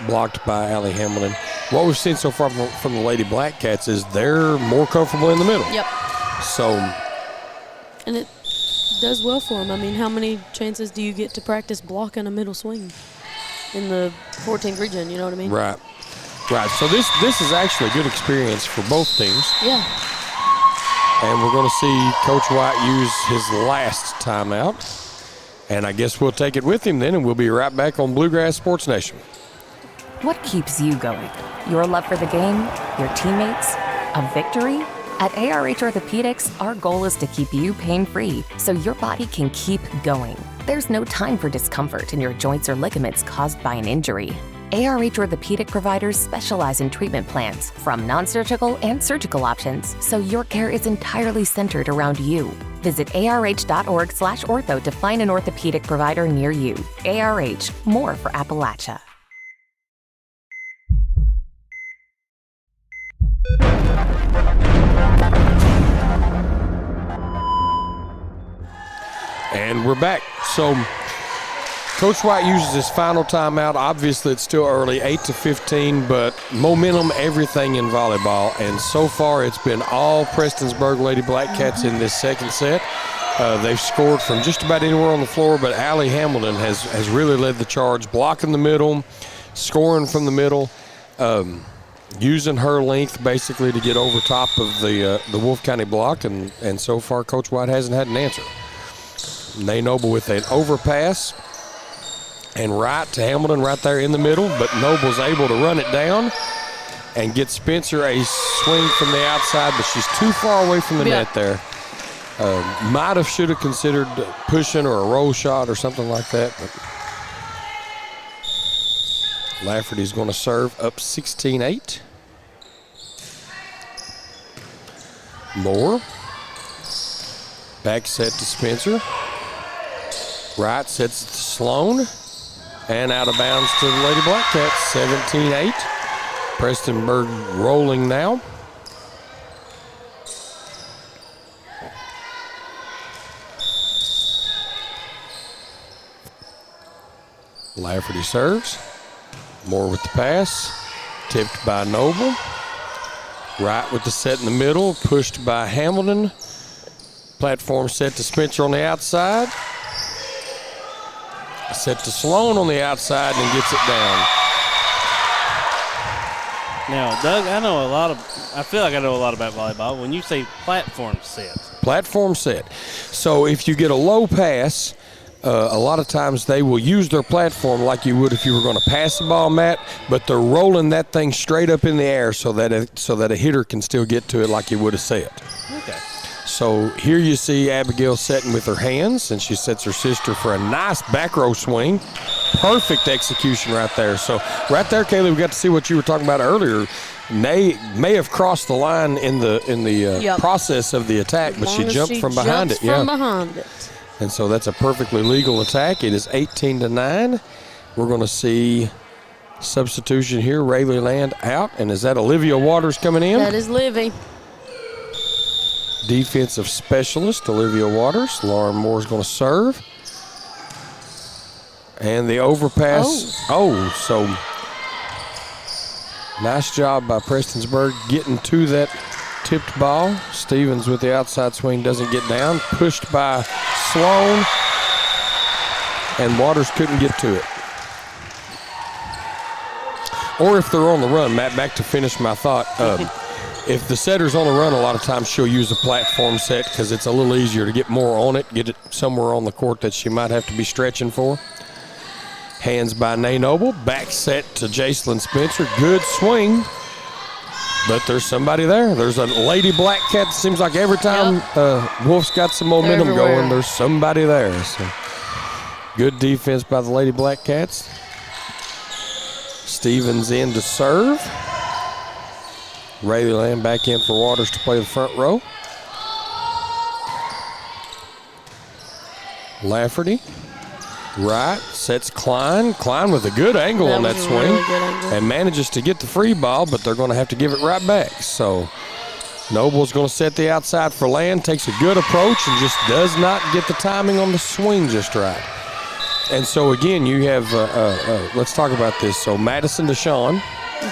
blocked by Allie Hamilton, what we've seen so far from the Lady Blackcats is they're more comfortable in the middle. Yep. So. And it does well for them. I mean, how many chances do you get to practice blocking a middle swing in the 14th region? You know what I mean? Right. So this is actually a good experience for both teams. Yeah. And we're going to see Coach White use his last timeout. And I guess we'll take it with him then, and we'll be right back on Bluegrass Sports Nation. What keeps you going? Your love for the game? Your teammates? A victory? At ARH Orthopedics, our goal is to keep you pain-free so your body can keep going. There's no time for discomfort in your joints or ligaments caused by an injury. ARH Orthopedic providers specialize in treatment plans, from non-surgical and surgical options, so your care is entirely centered around you. Visit arh.org/ortho to find an orthopedic provider near you. ARH, more for Appalachia. And we're back. So Coach White uses his final timeout. Obviously, it's still early, 8-15, but momentum, everything in volleyball. And so far, it's been all Prestonsburg Lady Blackcats in this second set. They've scored from just about anywhere on the floor, but Allie Hamilton has really led the charge, blocking the middle, scoring from the middle, using her length basically to get over top of the Wolfe County block. And so far, Coach White hasn't had an answer. Nay Noble with an overpass. And right to Hamilton right there in the middle, but Noble's able to run it down and get Spencer a swing from the outside, but she's too far away from the net there. Should have considered pushing or a roll shot or something like that. But Lafferty's going to serve up 16-8. Moore. Back set to Spencer. Right sets it to Sloan. And out of bounds to the Lady Blackcats, 17-8. Prestonsburg rolling now. Lafferty serves. Moore with the pass. Tipped by Noble. Wright with the set in the middle. Pushed by Hamilton. Platform set to Spencer on the outside. Set to Sloan on the outside and gets it down. Now, Doug, I feel like I know a lot about volleyball. When you say platform set. Platform set. So if you get a low pass, a lot of times they will use their platform like you would if you were going to pass the ball, Matt, but they're rolling that thing straight up in the air so that a hitter can still get to it like you would a set. Okay. So here you see Abigail setting with her hands, and she sets her sister for a nice back row swing. Perfect execution right there. So right there, Kaylee, we got to see what you were talking about earlier. May have crossed the line in the process of the attack, but she jumped from behind it. Behind it. And so that's a perfectly legal attack. It is 18-9. We're going to see substitution here. Rayleigh Land out, and is that Olivia Waters coming in? That is Livy. Defensive specialist, Olivia Waters. Lauren Moore's going to serve. And the overpass. So nice job by Prestonsburg getting to that tipped ball. Stevens with the outside swing doesn't get down. Pushed by Sloan. And Waters couldn't get to it. Or if they're on the run, Matt, back to finish my thought. If the setter's on the run, a lot of times she'll use a platform set because it's a little easier to get more on it, get it somewhere on the court that she might have to be stretching for. Hands by Nay Noble. Back set to Jacelyn Spencer. Good swing. But there's somebody there. There's a Lady Blackcat. Seems like every time Wolfe's got some momentum going, there's somebody there. So good defense by the Lady Blackcats. Stevens in to serve. Rayleigh Land back in for Waters to play the front row. Lafferty. Right, sets Klein. Klein with a good angle on that swing. Really and manages to get the free ball, but they're going to have to give it right back. So Noble's going to set the outside for Land, takes a good approach and just does not get the timing on the swing just right. And so again, you have, let's talk about this. So Madison Deshawn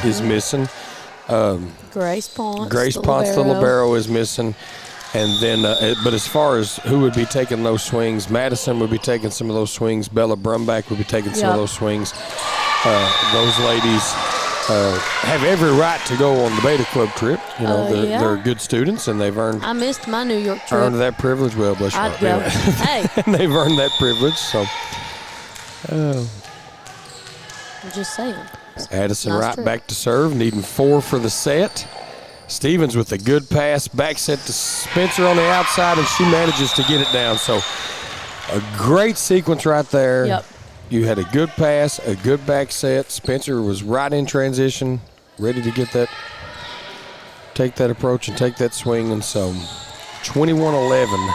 is missing. Grace Ponce, the libero is missing. And then, but as far as who would be taking those swings, Madison would be taking some of those swings. Bella Brumback would be taking some of those swings. Those ladies have every right to go on the Beta Club trip. You know, they're good students, and they've earned. I missed my New York trip. Earned that privilege. Well, bless your heart. I'd go. Hey. And they've earned that privilege. So, I'm just saying. Addison Wright back to serve, needing 4 for the set. Stevens with a good pass, back set to Spencer on the outside, and she manages to get it down. So a great sequence right there. Yep. You had a good pass, a good back set. Spencer was right in transition, ready to get that, take that approach and take that swing. And so 21-11.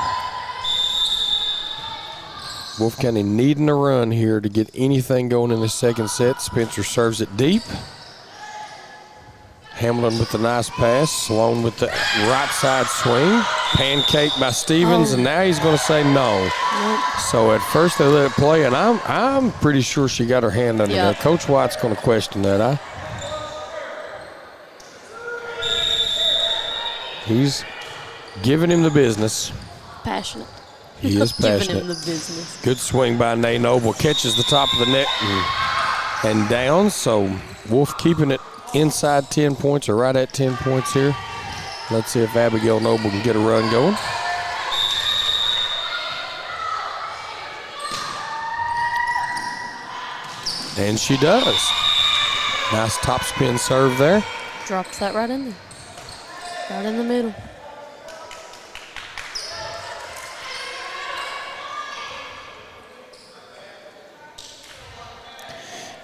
Wolfe County needing a run here to get anything going in the second set. Spencer serves it deep. Hamilton with the nice pass. Sloan with the right side swing. Pancake by Stevens, and now he's going to say no. Nope. So at first they let it play, and I'm pretty sure she got her hand under that. Coach White's going to question that. He's giving him the business. Passionate. He is passionate. Giving him the business. Good swing by Nay Noble. Catches the top of the net and down. So Wolfe keeping it inside 10 points or right at 10 points here. Let's see if Abigail Noble can get a run going. And she does. Nice top spin serve there. Drops that right in there. Right in the middle.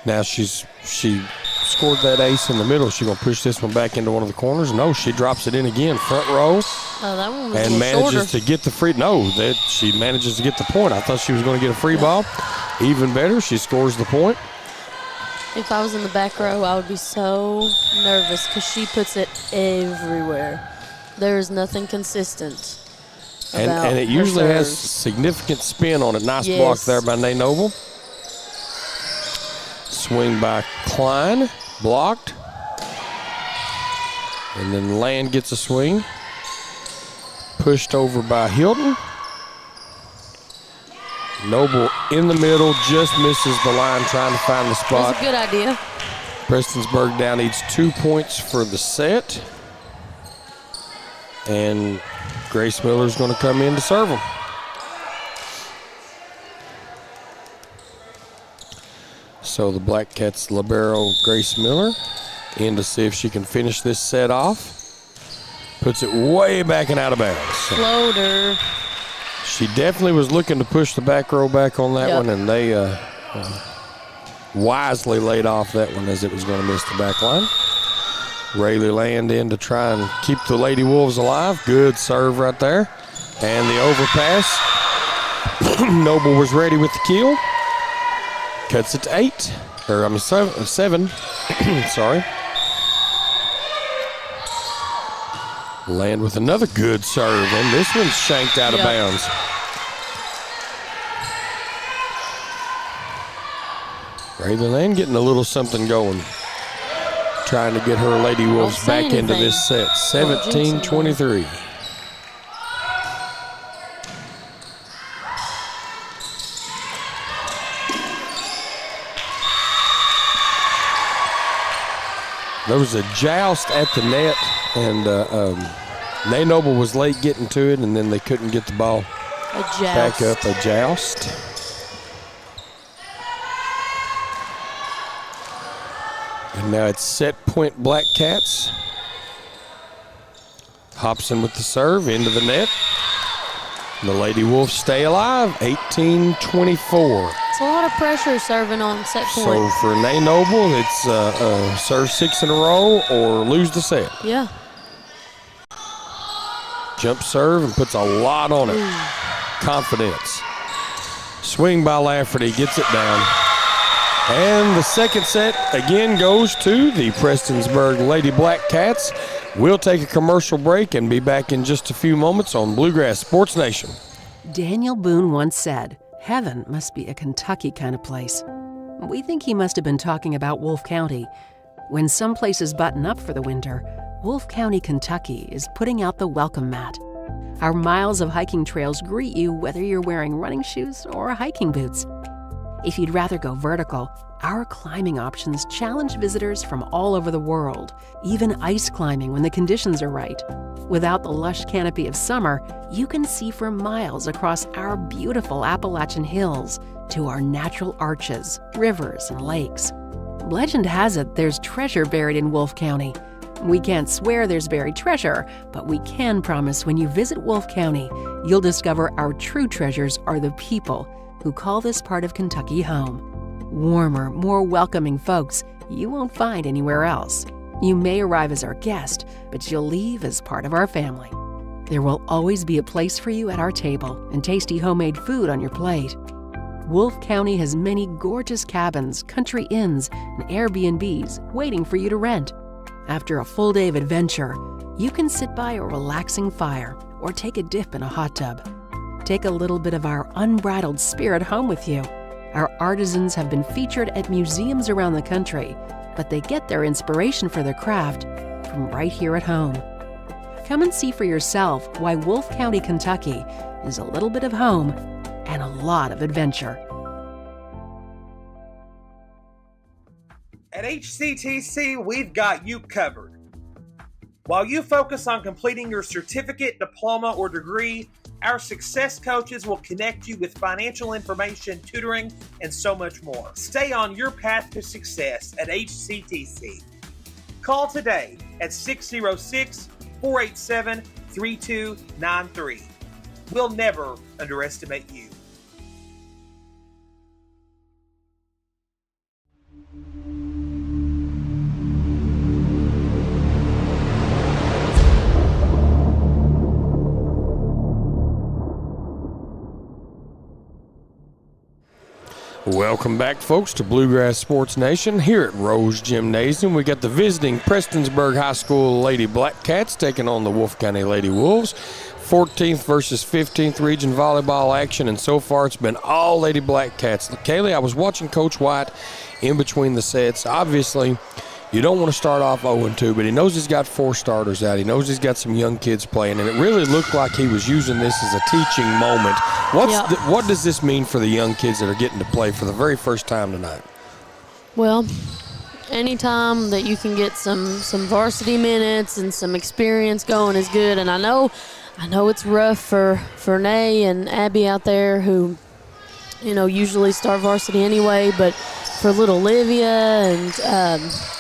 Now she scored that ace in the middle. She's going to push this one back into one of the corners. No, she drops it in again, front row. Oh, that one was and manages shorter. to get the free. No, she manages to get the point. I thought she was going to get a free ball. Even better, she scores the point. If I was in the back row, I would be so nervous because she puts it everywhere. There is nothing consistent. And it usually has significant spin on it. Nice block there by Nay Noble. Swing by Klein, blocked. And then Land gets a swing. Pushed over by Hilton. Noble in the middle, just misses the line trying to find the spot. That's a good idea. Prestonsburg now needs 2 points for the set. And Grace Miller's going to come in to serve them. So the Blackcats libero Grace Miller in to see if she can finish this set off. Puts it way back and out of bounds. So Floater. she definitely was looking to push the back row back on that one, and they wisely laid off that one as it was going to miss the back line. Rayleigh Land in to try and keep the Lady Wolves alive. Good serve right there. And the overpass. Noble was ready with the kill. Cuts it to 8. Or, I mean, 7. Sorry. Land with another good serve, and this one's shanked out of bounds. Rayleigh Land getting a little something going. Trying to get her Lady Wolves back into this set. 17-23. There was a joust at the net, and Nay Noble was late getting to it, and then they couldn't get the ball back up. A joust. And now it's set point Blackcats. Hobson with the serve into the net. The Lady Wolves stay alive, 18-24. It's a lot of pressure serving on set point. So for Nay Noble, it's serve 6 in a row or lose the set. Yeah. Jump serve and puts a lot on it. Confidence. Swing by Lafferty, gets it down. And the second set again goes to the Prestonsburg Lady Blackcats. We'll take a commercial break and be back in just a few moments on Bluegrass Sports Nation. Daniel Boone once said, "Heaven must be a Kentucky kind of place." We think he must have been talking about Wolfe County. When some places button up for the winter, Wolfe County, Kentucky is putting out the welcome mat. Our miles of hiking trails greet you whether you're wearing running shoes or hiking boots. If you'd rather go vertical, our climbing options challenge visitors from all over the world, even ice climbing when the conditions are right. Without the lush canopy of summer, you can see for miles across our beautiful Appalachian hills to our natural arches, rivers, and lakes. Legend has it there's treasure buried in Wolfe County. We can't swear there's buried treasure, but we can promise when you visit Wolfe County, you'll discover our true treasures are the people who call this part of Kentucky home. Warmer, more welcoming folks you won't find anywhere else. You may arrive as our guest, but you'll leave as part of our family. There will always be a place for you at our table and tasty homemade food on your plate. Wolfe County has many gorgeous cabins, country inns, and Airbnbs waiting for you to rent. After a full day of adventure, you can sit by a relaxing fire or take a dip in a hot tub. Take a little bit of our unbridled spirit home with you. Our artisans have been featured at museums around the country, but they get their inspiration for their craft from right here at home. Come and see for yourself why Wolfe County, Kentucky is a little bit of home and a lot of adventure. At HCTC, we've got you covered. While you focus on completing your certificate, diploma, or degree, our success coaches will connect you with financial information, tutoring, and so much more. Stay on your path to success at HCTC. Call today at 606-487-3293. We'll never underestimate you. Welcome back, folks, to Bluegrass Sports Nation here at Rose Gymnasium. We got the visiting Prestonsburg High School Lady Blackcats taking on the Wolfe County Lady Wolves. 14th versus 15th region volleyball action, and so far it's been all Lady Blackcats. Kaylee, I was watching Coach White in between the sets. Obviously, you don't want to start off 0-2, but he knows he's got 4 starters out. He knows he's got some young kids playing, and it really looked like he was using this as a teaching moment. What does this mean for the young kids that are getting to play for the very first time tonight? Well, anytime that you can get some varsity minutes and some experience going is good. And I know it's rough for Nay and Abby out there who, usually start varsity anyway, but for little Olivia and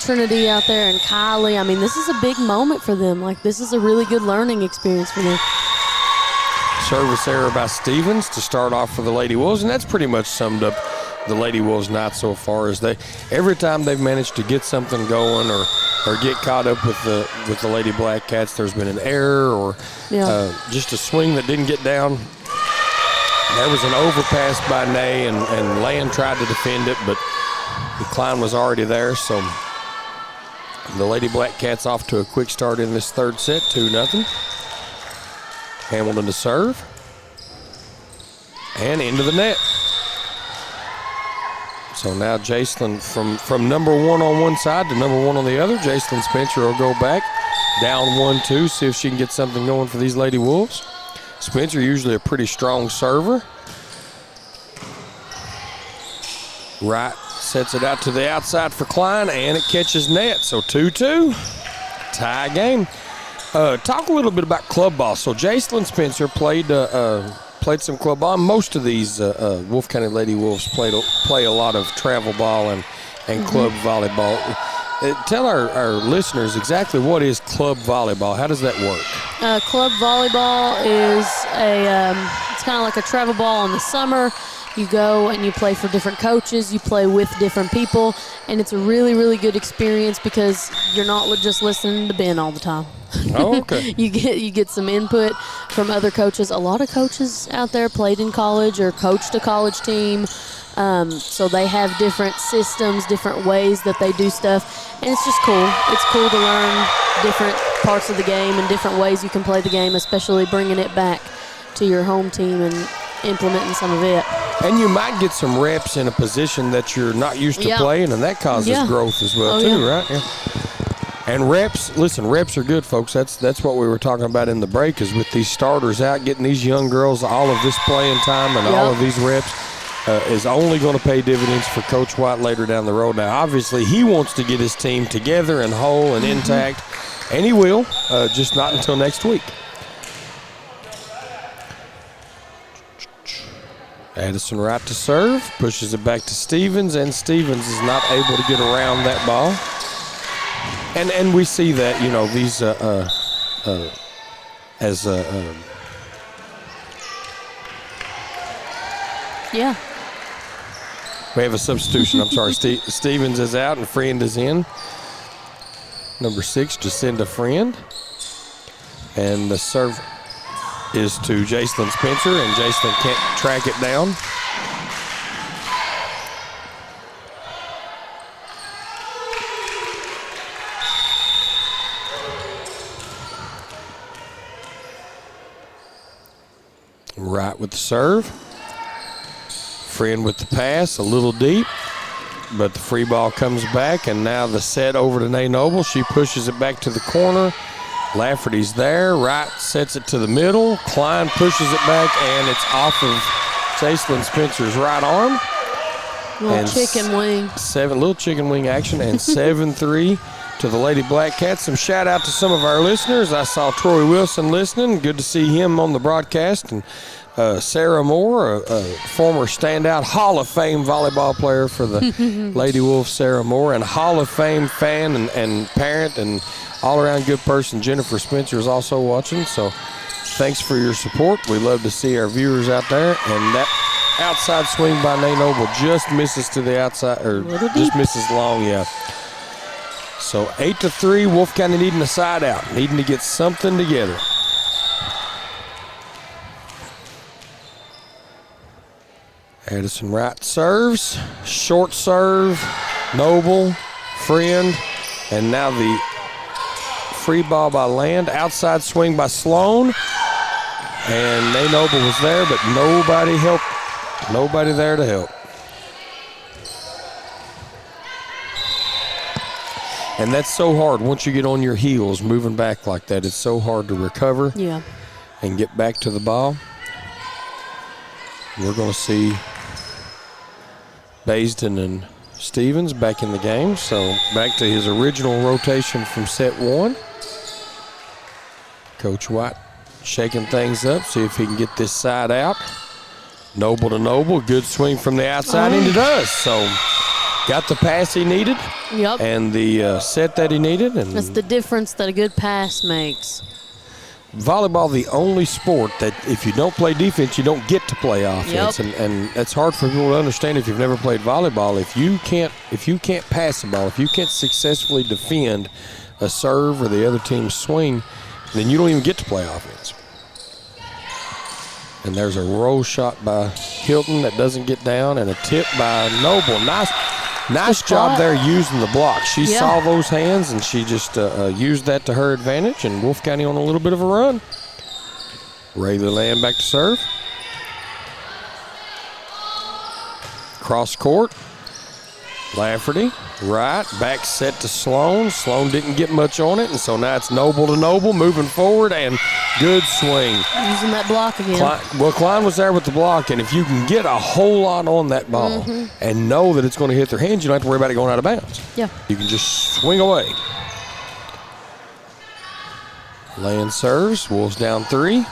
Trinity out there and Kylie, I mean, this is a big moment for them. Like, this is a really good learning experience for them. Service error by Stevens to start off for the Lady Wolves, and that's pretty much summed up the Lady Wolves night so far. As every time they've managed to get something going or get caught up with the Lady Blackcats, there's been an error or just a swing that didn't get down. There was an overpass by Nay, and Land tried to defend it, but the Klein was already there. So the Lady Blackcats off to a quick start in this third set, 2-0. Hamilton to serve. And into the net. So now Jacelyn from number 1 on one side to number 1 on the other. Jacelyn Spencer will go back. Down 1-2, see if she can get something going for these Lady Wolves. Spencer usually a pretty strong server. Wright sets it out to the outside for Klein, and it catches net. So 2-2, tie game. Talk a little bit about club ball. So Jacelyn Spencer played some club ball. Most of these Wolfe County Lady Wolves play a lot of travel ball and club volleyball. Tell our listeners exactly what is club volleyball. How does that work? Club volleyball is it's kind of like a travel ball in the summer. You go and you play for different coaches. You play with different people, and it's a really, really good experience because you're not just listening to Ben all the time. Oh, okay. You get some input from other coaches. A lot of coaches out there played in college or coached a college team, so they have different systems, different ways that they do stuff, and it's just cool. It's cool to learn different parts of the game and different ways you can play the game, especially bringing it back to your home team and implementing some of it. And you might get some reps in a position that you're not used to playing, and that causes growth as well, right? Yeah. And reps are good, folks. That's what we were talking about in the break, is with these starters out, getting these young girls all of this playing time and all of these reps is only going to pay dividends for Coach White later down the road. Now, obviously, he wants to get his team together and whole and intact, and he will, just not until next week. Addison Wright to serve, pushes it back to Stevens, and Stevens is not able to get around that ball. And we see that, these we have a substitution. I'm sorry. Stevens is out and Friend is in. Number 6, Jacinda Friend. And the serve is to Jacelyn Spencer, and Jacelyn can't track it down. Right with the serve. Friend with the pass, a little deep, but the free ball comes back, and now the set over to Nay Noble. She pushes it back to the corner. Lafferty's there. Wright sets it to the middle. Klein pushes it back, and it's off of Jacelyn Spencer's right arm. Little chicken wing. Little chicken wing action, and 7-3 to the Lady Blackcats. Some shout out to some of our listeners. I saw Troy Wilson listening. Good to see him on the broadcast. And Sarah Moore, a former standout Hall of Fame volleyball player for the Lady Wolves, Sarah Moore, and Hall of Fame fan and parent and all-around good person, Jennifer Spencer, is also watching. So thanks for your support. We love to see our viewers out there. And that outside swing by Nay Noble just misses to the outside, or just misses long, So 8-3, Wolfe County needing a side out, needing to get something together. Addison Wright serves, short serve, Noble, Friend, and now the free ball by Land, outside swing by Sloan, and Nay Noble was there, but nobody there to help. And that's so hard once you get on your heels moving back like that. It's so hard to recover and get back to the ball. We're going to see Baisden and Stevens back in the game. So back to his original rotation from set 1. Coach White shaking things up, see if he can get this side out. Noble to Noble, good swing from the outside, and it does. So got the pass he needed and the set that he needed. And that's the difference that a good pass makes. Volleyball, the only sport that if you don't play defense, you don't get to play offense. And that's hard for people to understand if you've never played volleyball. If you can't pass the ball, if you can't successfully defend a serve or the other team's swing, then you don't even get to play offense. And there's a roll shot by Hilton that doesn't get down, and a tip by Noble. Nice job there using the block. She saw those hands, and she just used that to her advantage, and Wolfe County on a little bit of a run. Rayleigh Land back to serve. Cross court. Lafferty, right, back set to Sloan. Sloan didn't get much on it, and so now it's Noble to Noble, moving forward, and good swing. Using that block again. Klein was there with the block, and if you can get a whole lot on that ball and know that it's going to hit their hands, you don't have to worry about it going out of bounds. Yeah. You can just swing away. Land serves, Wolves down 3.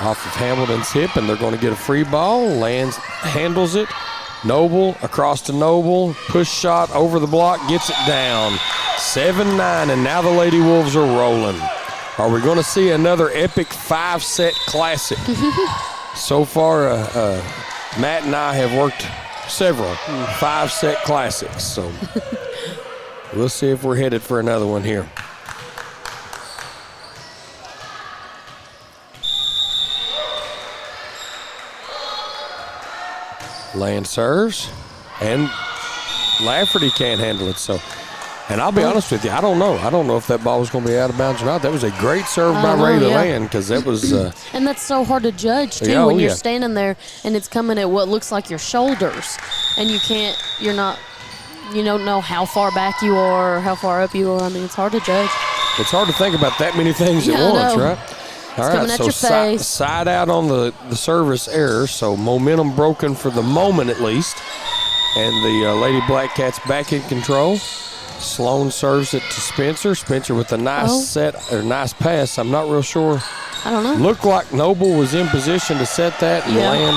Off of Hamilton's hip, and they're going to get a free ball. Land handles it. Noble across to Noble, push shot over the block, gets it down. 7-9, and now the Lady Wolves are rolling. Are we going to see another epic 5-set classic? So far, Matt and I have worked several 5-set classics, so we'll see if we're headed for another one here. Land serves, and Lafferty can't handle it. So, and I'll be honest with you, I don't know. I don't know if that ball was going to be out of bounds or not. That was a great serve by Rayleigh Land, because that was. And that's so hard to judge too when you're standing there and it's coming at what looks like your shoulders, and you don't know how far back you are or how far up you are. I mean, it's hard to judge. It's hard to think about that many things at once, right? All right, coming at your face. Side out on the service error, so momentum broken for the moment at least. And the Lady Blackcats back in control. Sloan serves it to Spencer. Spencer with a nice pass. I'm not real sure. I don't know. Looked like Noble was in position to set that, and Land.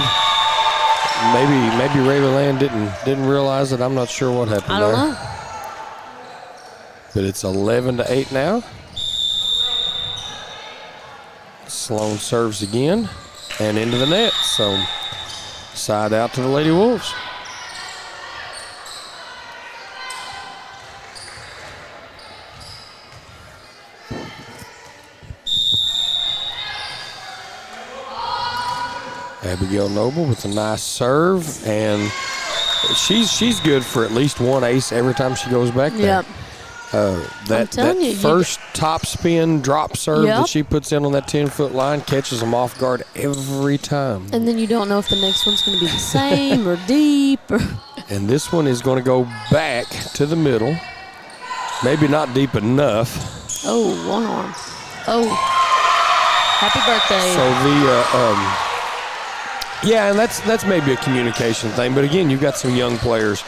Maybe Rayleigh Land didn't realize it. I'm not sure what happened there. I don't know. But it's 11-8 now. Sloan serves again and into the net. So side out to the Lady Wolves. Abigail Noble with a nice serve, and she's good for at least one ace every time she goes back there. Yep. That first top spin drop serve that she puts in on that 10-foot line catches them off guard every time. And then you don't know if the next one's going to be the same or deep. And this one is going to go back to the middle. Maybe not deep enough. Oh, one arm. Oh, happy birthday. So and that's maybe a communication thing. But again, you've got some young players.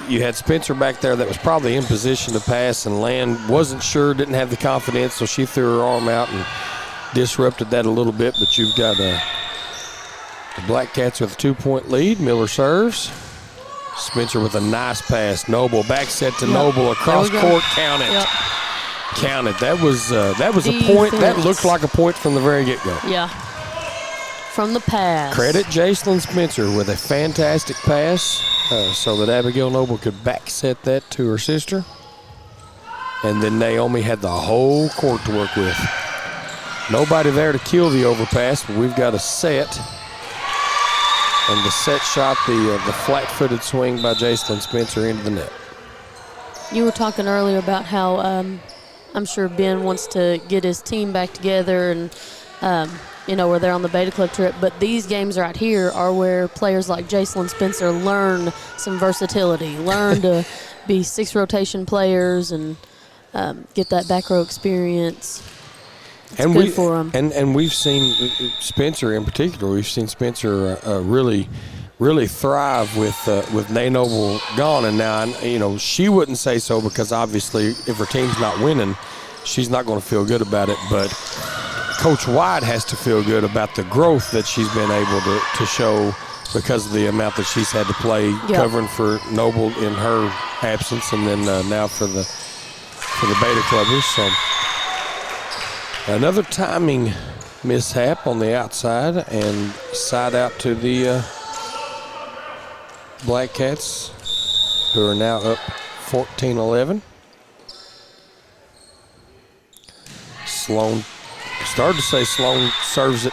You had Spencer back there that was probably in position to pass, and Land wasn't sure, didn't have the confidence, so she threw her arm out and disrupted that a little bit. But you've got the Blackcats with a 2-point lead. Miller serves. Spencer with a nice pass. Noble back set to Noble across court. Count it. Count it. That was a point. That looked like a point from the very get-go. Yeah. From the pass. Credit Jacelyn Spencer with a fantastic pass so that Abigail Noble could back set that to her sister. And then Naomi had the whole court to work with. Nobody there to kill the overpass, but we've got a set. And the set shot, the flat-footed swing by Jacelyn Spencer into the net. You were talking earlier about how I'm sure Ben wants to get his team back together, and where they're on the Beta Club trip. But these games right here are where players like Jacelyn Spencer learn some versatility, learn to be 6 rotation players and get that back row experience. It's good for them. And we've seen Spencer in particular. We've seen Spencer really thrive with Nay Noble gone. And now, she wouldn't say so because obviously if her team's not winning, she's not going to feel good about it. But Coach White has to feel good about the growth that she's been able to show because of the amount that she's had to play covering for Noble in her absence, and then now for the Beta Clubbers. So another timing mishap on the outside and side out to the Blackcats, who are now up 14-11. Sloan, started to say Sloan serves it,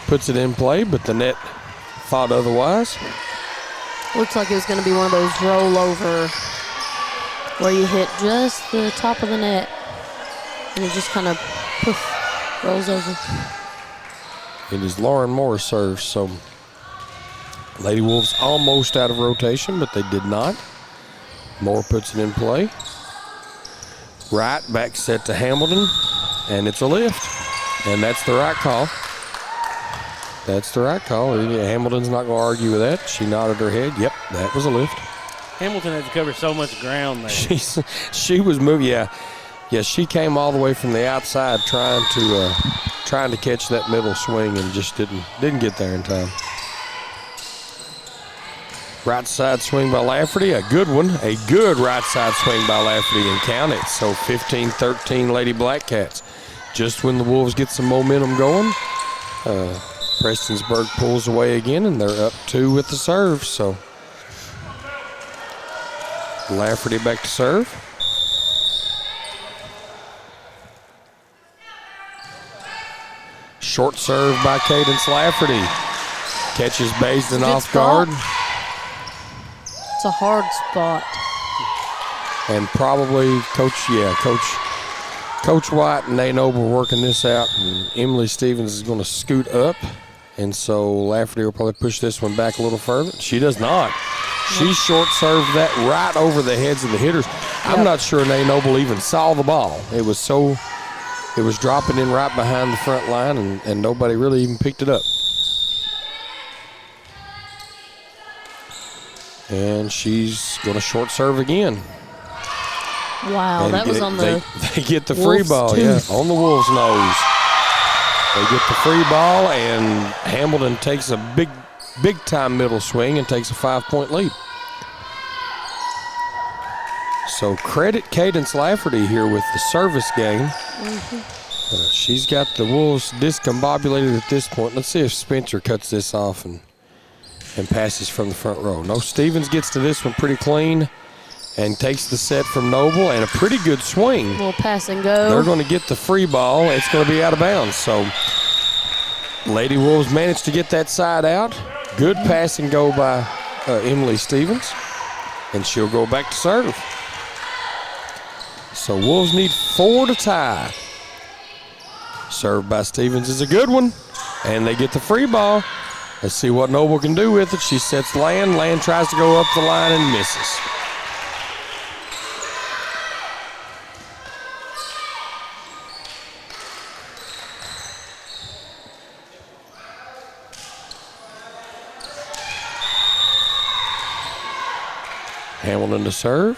puts it in play, but the net thought otherwise. Looks like it was going to be one of those rollover where you hit just the top of the net and it just kind of poof, rolls over. It is Lauren Moore serves, so Lady Wolves almost out of rotation, but they did not. Moore puts it in play. Right back set to Hamilton, and it's a lift. And that's the right call. That's the right call. Hamilton's not going to argue with that. She nodded her head. Yep, that was a lift. Hamilton had to cover so much ground there. She was moving. Yeah, she came all the way from the outside trying to catch that middle swing and just didn't get there in time. Right side swing by Lafferty, a good one. A good right side swing by Lafferty and count it. So 15-13 Lady Blackcats. Just when the Wolves get some momentum going, Prestonsburg pulls away again, and they're up 2 with the serve. So Lafferty back to serve. Short serve by Cadence Lafferty. Catches Baisden off guard. It's a hard spot. And probably Coach White and Nay Noble working this out, and Emily Stevens is going to scoot up, and so Lafferty will probably push this one back a little further. She does not. She short served that right over the heads of the hitters. I'm not sure Nay Noble even saw the ball. It was dropping in right behind the front line, and nobody really even picked it up. And she's going to short serve again. Wow, that was on the They get the free ball, on the Wolves' nose. They get the free ball, and Hamilton takes a big-time middle swing and takes a 5-point lead. So credit Cadence Lafferty here with the service game. She's got the Wolves discombobulated at this point. Let's see if Spencer cuts this off and passes from the front row. No, Stevens gets to this one pretty clean and takes the set from Noble, and a pretty good swing. Little pass and go. They're going to get the free ball. It's going to be out of bounds. So Lady Wolves managed to get that side out. Good pass and go by Emily Stevens, and she'll go back to serve. So Wolves need 4 to tie. Served by Stevens is a good one, and they get the free ball. Let's see what Noble can do with it. She sets Land. Land tries to go up the line and misses. Hamilton to serve.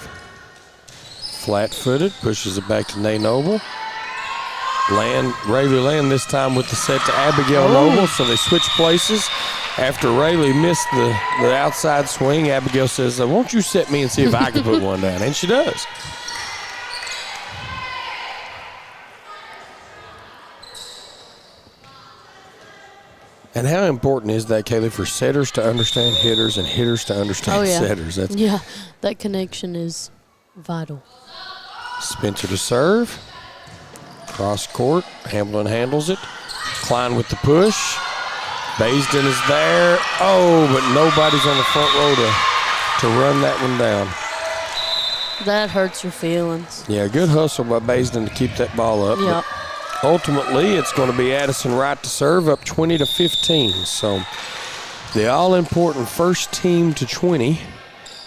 Flat-footed, pushes it back to Nay Noble. Rayleigh Land this time with the set to Abigail Noble, so they switch places. After Rayleigh missed the outside swing, Abigail says, won't you set me and see if I can put one down? And she does. And how important is that, Kaylee, for setters to understand hitters and hitters to understand setters? That connection is vital. Spencer to serve. Cross court. Hamilton handles it. Klein with the push. Baisden is there. Oh, but nobody's on the front row to run that one down. That hurts your feelings. Yeah, good hustle by Baisden to keep that ball up. Yep. ultimately, it's going to be Addison Wright to serve, up 20-15. So the all-important first team to 20,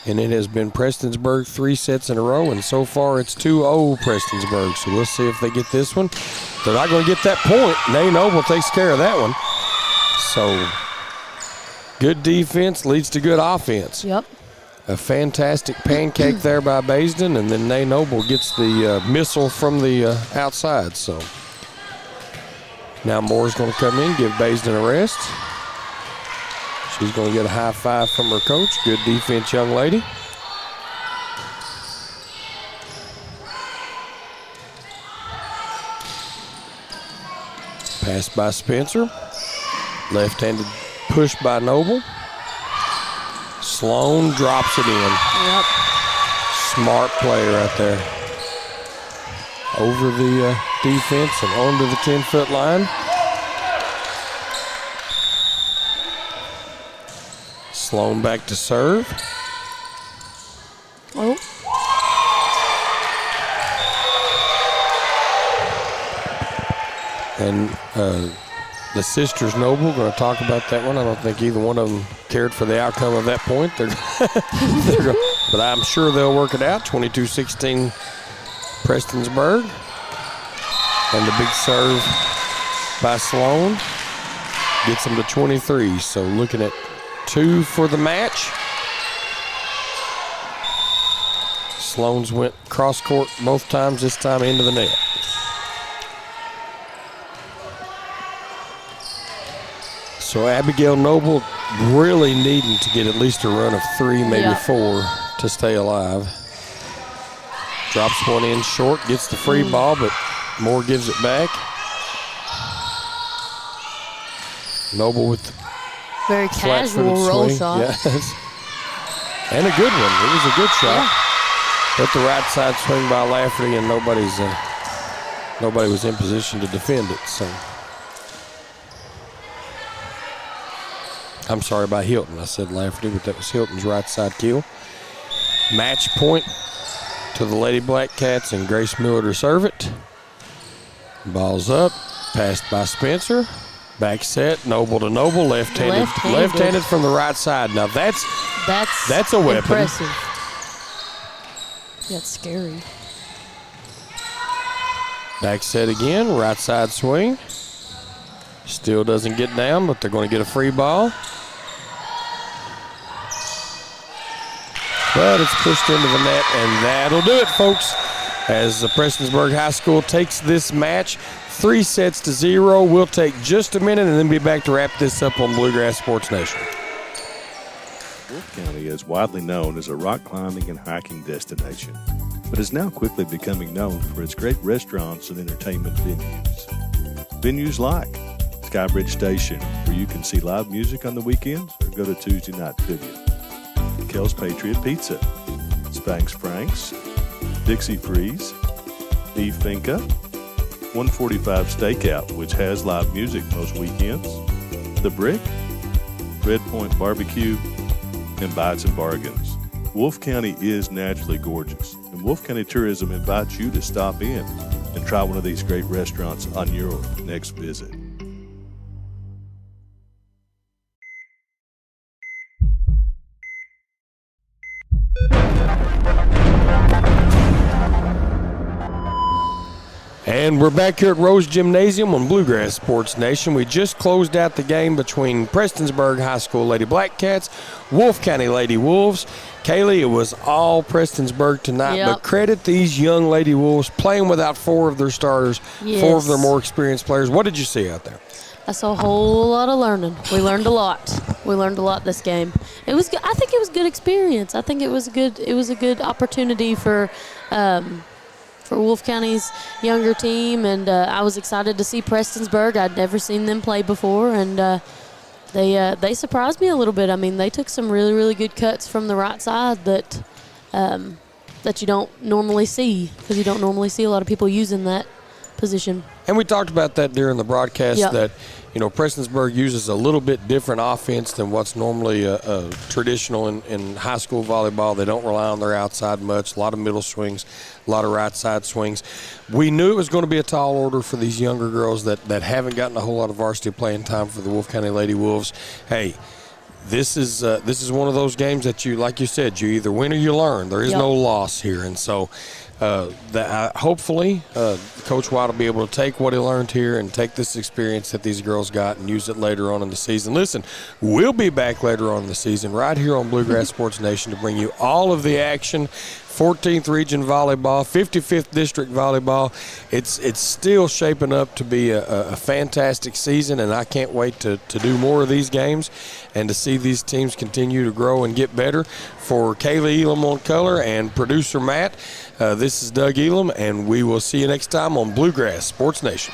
and it has been Prestonsburg 3 sets in a row, and so far it's 2-0 Prestonsburg. So we'll see if they get this one. They're not going to get that point. Nay Noble takes care of that one. So good defense leads to good offense. Yep. A fantastic pancake there by Baisden, and then Nay Noble gets the missile from the outside. So now Moore's going to come in, give Baisden a rest. She's going to get a high five from her coach. Good defense, young lady. Pass by Spencer. Left-handed push by Noble. Sloan drops it in. Yep. Smart play right there. Over the defense and onto the 10-foot line. Sloan back to serve. Oh. And the sisters Noble going to talk about that one. I don't think either one of them cared for the outcome of that point. But I'm sure they'll work it out. 22-16 Prestonsburg. And the big serve by Sloan gets them to 23. So looking at 2 for the match. Sloan's went cross court both times, this time into the net. So Abigail Noble really needing to get at least a run of 3, maybe 4 to stay alive. Drops one in short, gets the free ball, but Moore gives it back. Noble with the very casual roll swing. shot. Yes. And a good one. It was a good shot. Yeah. But the right side swing by Lafferty, and nobody was in position to defend it. So I'm sorry, by Hilton. I said Lafferty, but that was Hilton's right side kill. Match point to the Lady Blackcats, and Grace Miller to serve it. Ball's up, passed by Spencer. Back set, Noble to Noble, left-handed from the right side. Now that's a weapon. Impressive. That's scary. Back set again, right side swing. Still doesn't get down, but they're going to get a free ball. But it's pushed into the net, and that'll do it, folks. As Prestonsburg High School takes this match 3-0. We'll take just a minute and then be back to wrap this up on Bluegrass Sports Nation. Wolfe County is widely known as a rock climbing and hiking destination, but is now quickly becoming known for its great restaurants and entertainment venues. Venues like Skybridge Station, where you can see live music on the weekends or go to Tuesday night trivia. Kel's Patriot Pizza, Spanx Frank's, Dixie Freeze, Beef Finca, 145 Stakeout, which has live music most weekends, The Brick, Red Point Barbecue, and Bites and Bargains. Wolfe County is naturally gorgeous, and Wolfe County Tourism invites you to stop in and try one of these great restaurants on your next visit. And we're back here at Rose Gymnasium on Bluegrass Sports Nation. We just closed out the game between Prestonsburg High School Lady Blackcats, Wolfe County Lady Wolves. Kaylee, it was all Prestonsburg tonight, but credit these young Lady Wolves playing without 4 of their starters, 4 of their more experienced players. What did you see out there? I saw a whole lot of learning. We learned a lot. We learned a lot this game. It was. I think it was a good experience. I think it was good. It was a good opportunity for Wolfe County's younger team, and I was excited to see Prestonsburg. I'd never seen them play before, and they surprised me a little bit. I mean, they took some really, really good cuts from the right side that you don't normally see, because you don't normally see a lot of people using that position. And we talked about that during the broadcast that, Prestonsburg uses a little bit different offense than what's normally traditional in high school volleyball. They don't rely on their outside much, a lot of middle swings, a lot of right side swings. We knew it was going to be a tall order for these younger girls that haven't gotten a whole lot of varsity playing time for the Wolfe County Lady Wolves. Hey, this is one of those games that like you said, you either win or you learn. There is no loss here. And so hopefully Coach White will be able to take what he learned here and take this experience that these girls got and use it later on in the season. Listen, we'll be back later on in the season right here on Bluegrass Sports Nation to bring you all of the action. 14th Region Volleyball, 55th District Volleyball. It's still shaping up to be a fantastic season, and I can't wait to do more of these games and to see these teams continue to grow and get better. For Kaylee Elam on color and producer Matt, this is Doug Elam, and we will see you next time on Bluegrass Sports Nation.